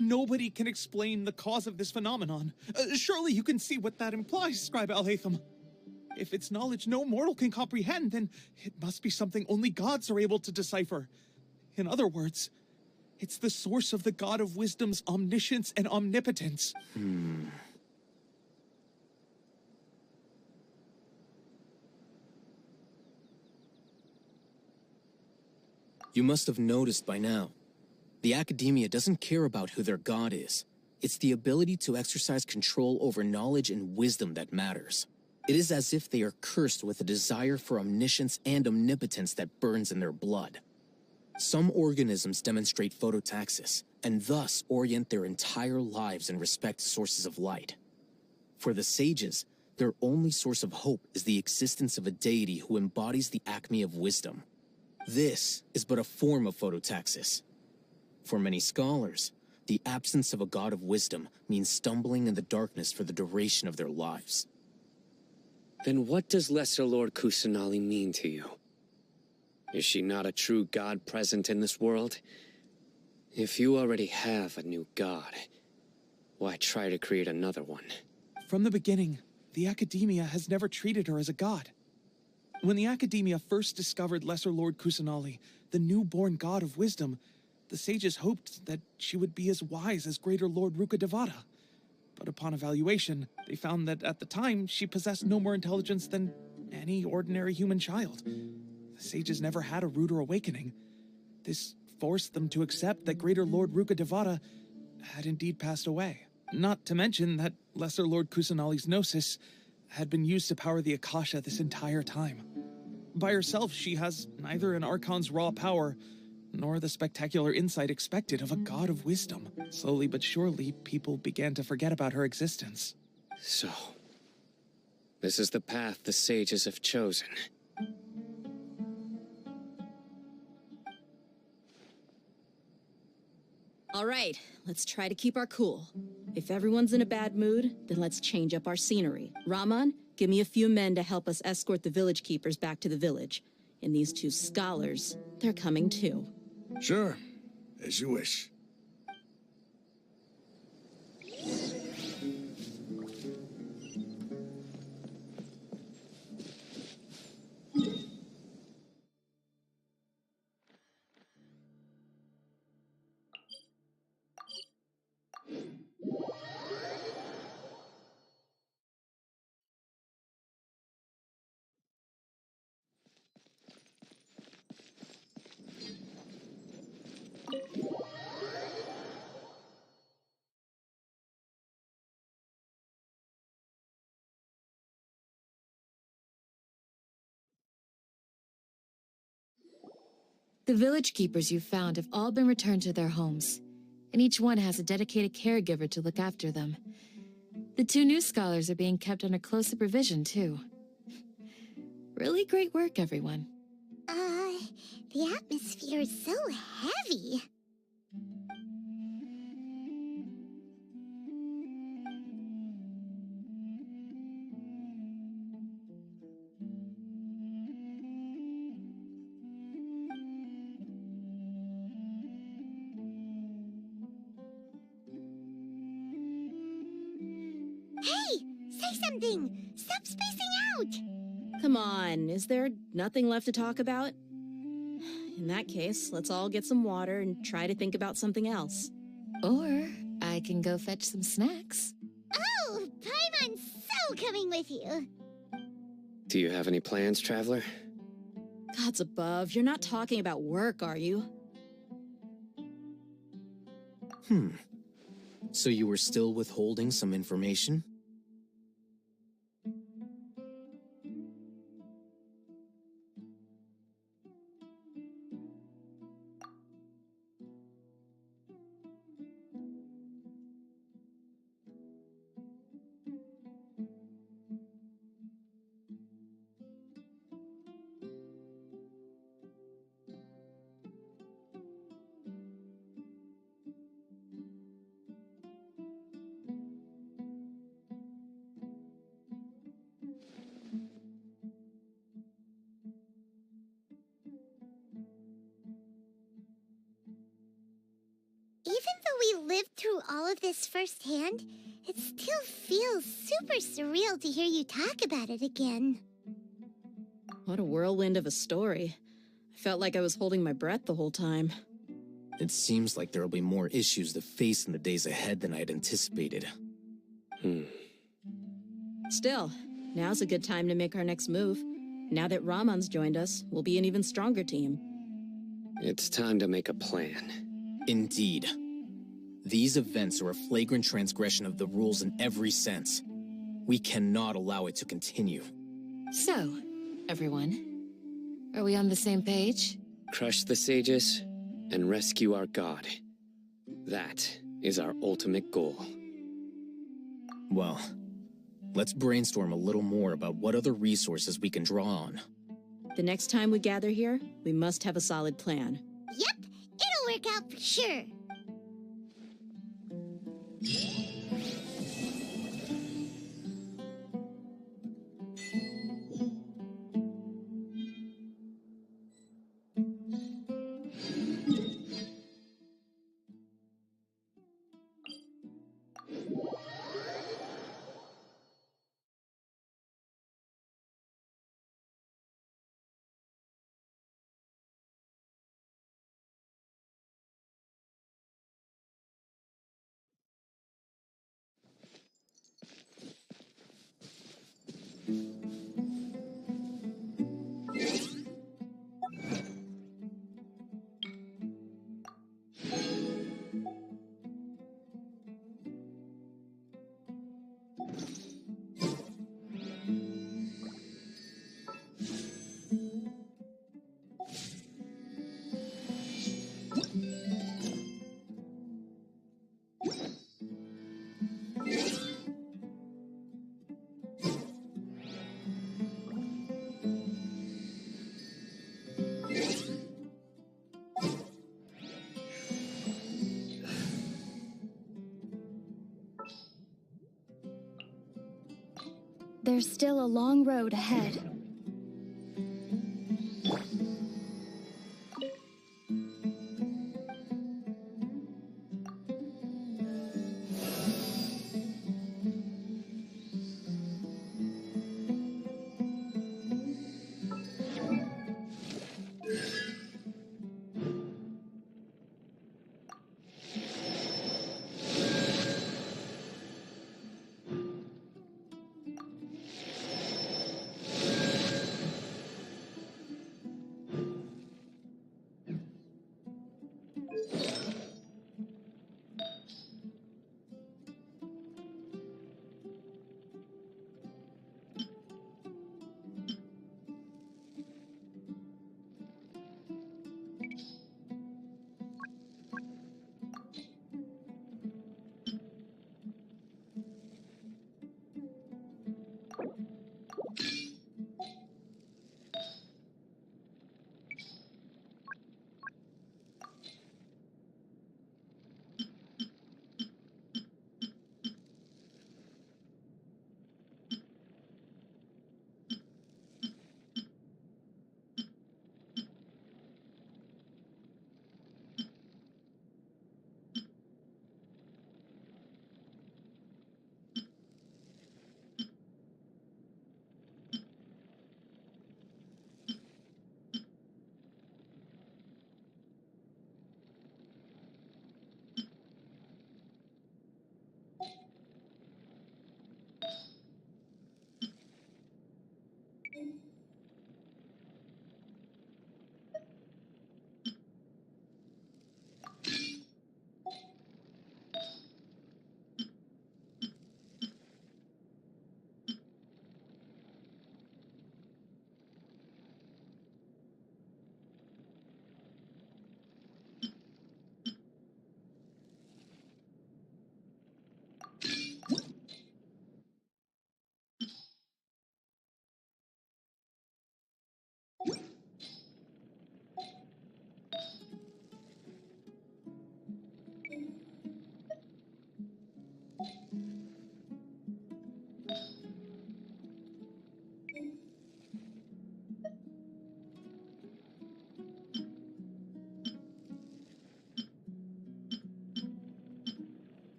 Nobody can explain the cause of this phenomenon. Surely you can see what that implies, Scribe Alhaitham. If it's knowledge no mortal can comprehend, then it must be something only gods are able to decipher. In other words, it's the source of the God of Wisdom's omniscience and omnipotence. You must have noticed by now. The academia doesn't care about who their god is. It's the ability to exercise control over knowledge and wisdom that matters. It is as if they are cursed with a desire for omniscience and omnipotence that burns in their blood. Some organisms demonstrate phototaxis, and thus orient their entire lives in respect to sources of light. For the sages, their only source of hope is the existence of a deity who embodies the acme of wisdom. This is but a form of phototaxis. For many scholars, the absence of a god of wisdom means stumbling in the darkness for the duration of their lives. Then what does Lesser Lord Kusanali mean to you? Is she not a true god present in this world? If you already have a new god, why try to create another one? From the beginning, the academia has never treated her as a god. When the academia first discovered Lesser Lord Kusanali, the newborn god of wisdom, the sages hoped that she would be as wise as Greater Lord Rukkhadevata. But upon evaluation, they found that at the time, she possessed no more intelligence than any ordinary human child. The sages never had a ruder awakening. This forced them to accept that Greater Lord Rukkhadevata had indeed passed away. Not to mention that Lesser Lord Kusanali's gnosis had been used to power the Akasha this entire time. By herself, she has neither an Archon's raw power, nor the spectacular insight expected of a god of wisdom. Slowly but surely, people began to forget about her existence. So, this is the path the sages have chosen. All right, let's try to keep our cool. If everyone's in a bad mood, then let's change up our scenery. Rahman, give me a few men to help us escort the village keepers back to the village. And these two scholars, they're coming too. Sure, as you wish. The village keepers you found have all been returned to their homes, and each one has a dedicated caregiver to look after them. The two new scholars are being kept under close supervision, too. Really great work, everyone. The atmosphere is so heavy. Hey! Say something! Stop spacing out! Come on, is there nothing left to talk about? In that case, let's all get some water and try to think about something else. Or I can go fetch some snacks. Oh, Paimon's so coming with you. Do you have any plans, Traveler? Gods above, you're not talking about work, are you? So you were still withholding some information? though we lived through all of this firsthand, it still feels super surreal to hear you talk about it again. What a whirlwind of a story. I felt like I was holding my breath the whole time. It seems like there will be more issues to face in the days ahead than I had anticipated. Still, now's a good time to make our next move. Now that Ramon's joined us, we'll be an even stronger team. It's time to make a plan. Indeed. These events are a flagrant transgression of the rules in every sense. We cannot allow it to continue. So, everyone, are we on the same page? Crush the sages and rescue our god. That is our ultimate goal. Well, let's brainstorm a little more about what other resources we can draw on. The next time we gather here, we must have a solid plan. Yep, it'll work out for sure. There's still a long road ahead.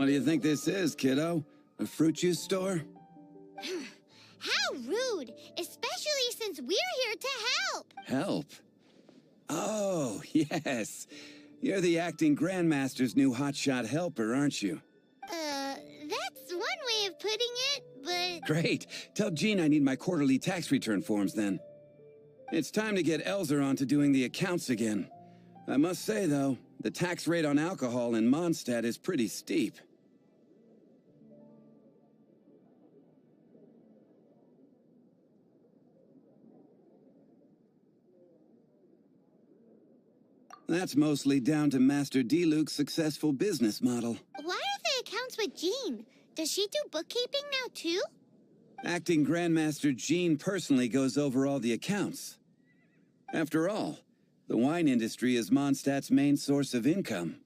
What do you think this is, kiddo? A fruit juice store? How rude! Especially since we're here to help! Help? Oh, yes. You're the acting Grandmaster's new hotshot helper, aren't you? That's one way of putting it, but... Great. Tell Jean I need my quarterly tax return forms then. It's time to get Elzer on to doing the accounts again. I must say, though, the tax rate on alcohol in Mondstadt is pretty steep. That's mostly down to Master Diluc's successful business model. Why are the accounts with Jean? Does she do bookkeeping now, too? Acting Grandmaster Jean personally goes over all the accounts. After all, the wine industry is Mondstadt's main source of income.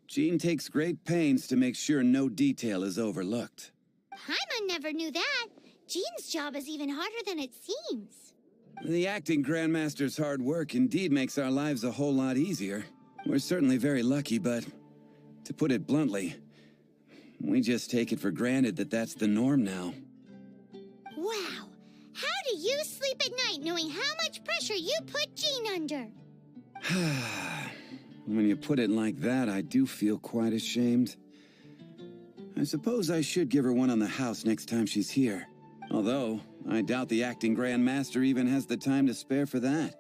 Jean takes great pains to make sure no detail is overlooked. Paimon never knew that. Jean's job is even harder than it seems. The acting Grandmaster's hard work indeed makes our lives a whole lot easier. We're certainly very lucky, but to put it bluntly, we just take it for granted that that's the norm now. Wow. How do you sleep at night knowing how much pressure you put Jean under? When you put it like that, I do feel quite ashamed. I suppose I should give her one on the house next time she's here. Although, I doubt the acting Grandmaster even has the time to spare for that.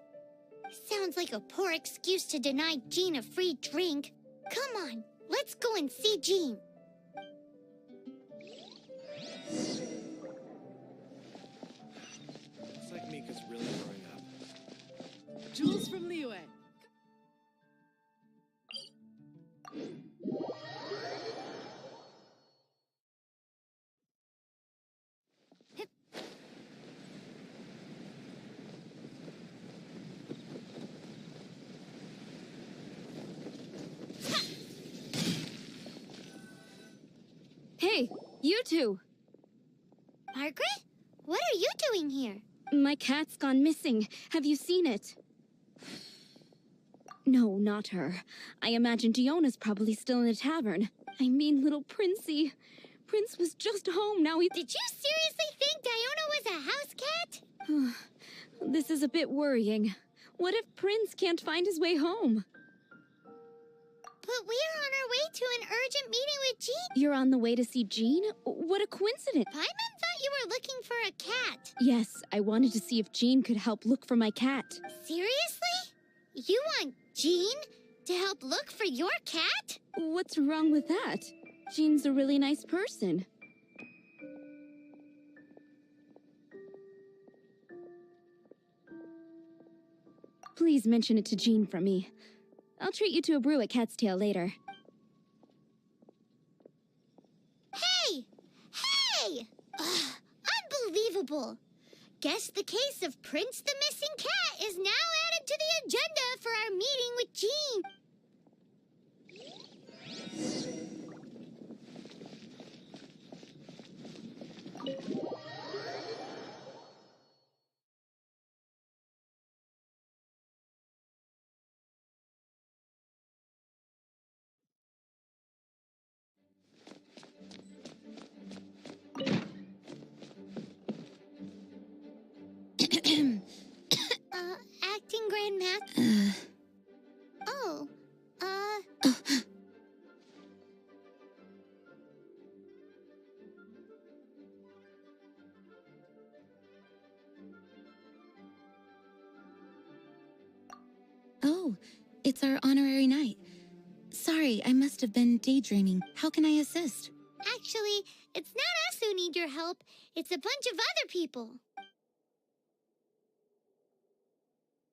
Sounds like a poor excuse to deny Jean a free drink. Come on, let's go and see Jean. Looks like Mika's really growing up. Jules from Liyue. Hey, you two! Margaret? What are you doing here? My cat's gone missing. Have you seen it? No, not her. I imagine Diona's probably still in the tavern. I mean, little Princey. Prince was just home, now he— Did you seriously think Diona was a house cat? This is a bit worrying. What if Prince can't find his way home? But we're on our way to an urgent meeting with Jean. You're on the way to see Jean? What a coincidence. Paimon thought you were looking for a cat. Yes, I wanted to see if Jean could help look for my cat. Seriously? You want Jean to help look for your cat? What's wrong with that? Jean's a really nice person. Please mention it to Jean for me. I'll treat you to a brew at Cat's Tail later. Hey! Hey! Ugh, unbelievable! Guess the case of Prince the Missing Cat is now added to the agenda for our meeting with Jean. Acting Grandmaster? Oh, Oh, it's our honorary night. Sorry, I must have been daydreaming. How can I assist? Actually, it's not us who need your help. It's a bunch of other people.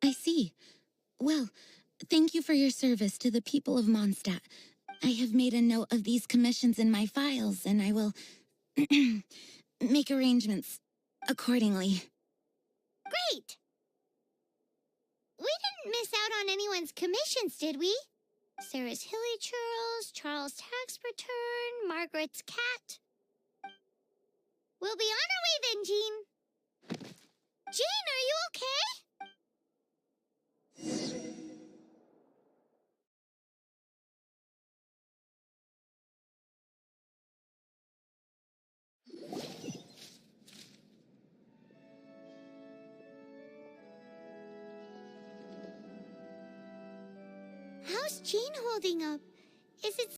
I see. Well, thank you for your service to the people of Mondstadt. I have made a note of these commissions in my files, and I will make arrangements accordingly. Great! We didn't miss out on anyone's commissions, did we? Sarah's Hilly Churls, Charles' tax return, Margaret's cat. We'll be on our way then, Jean. Jean, are you okay? How's Jean holding up? Is it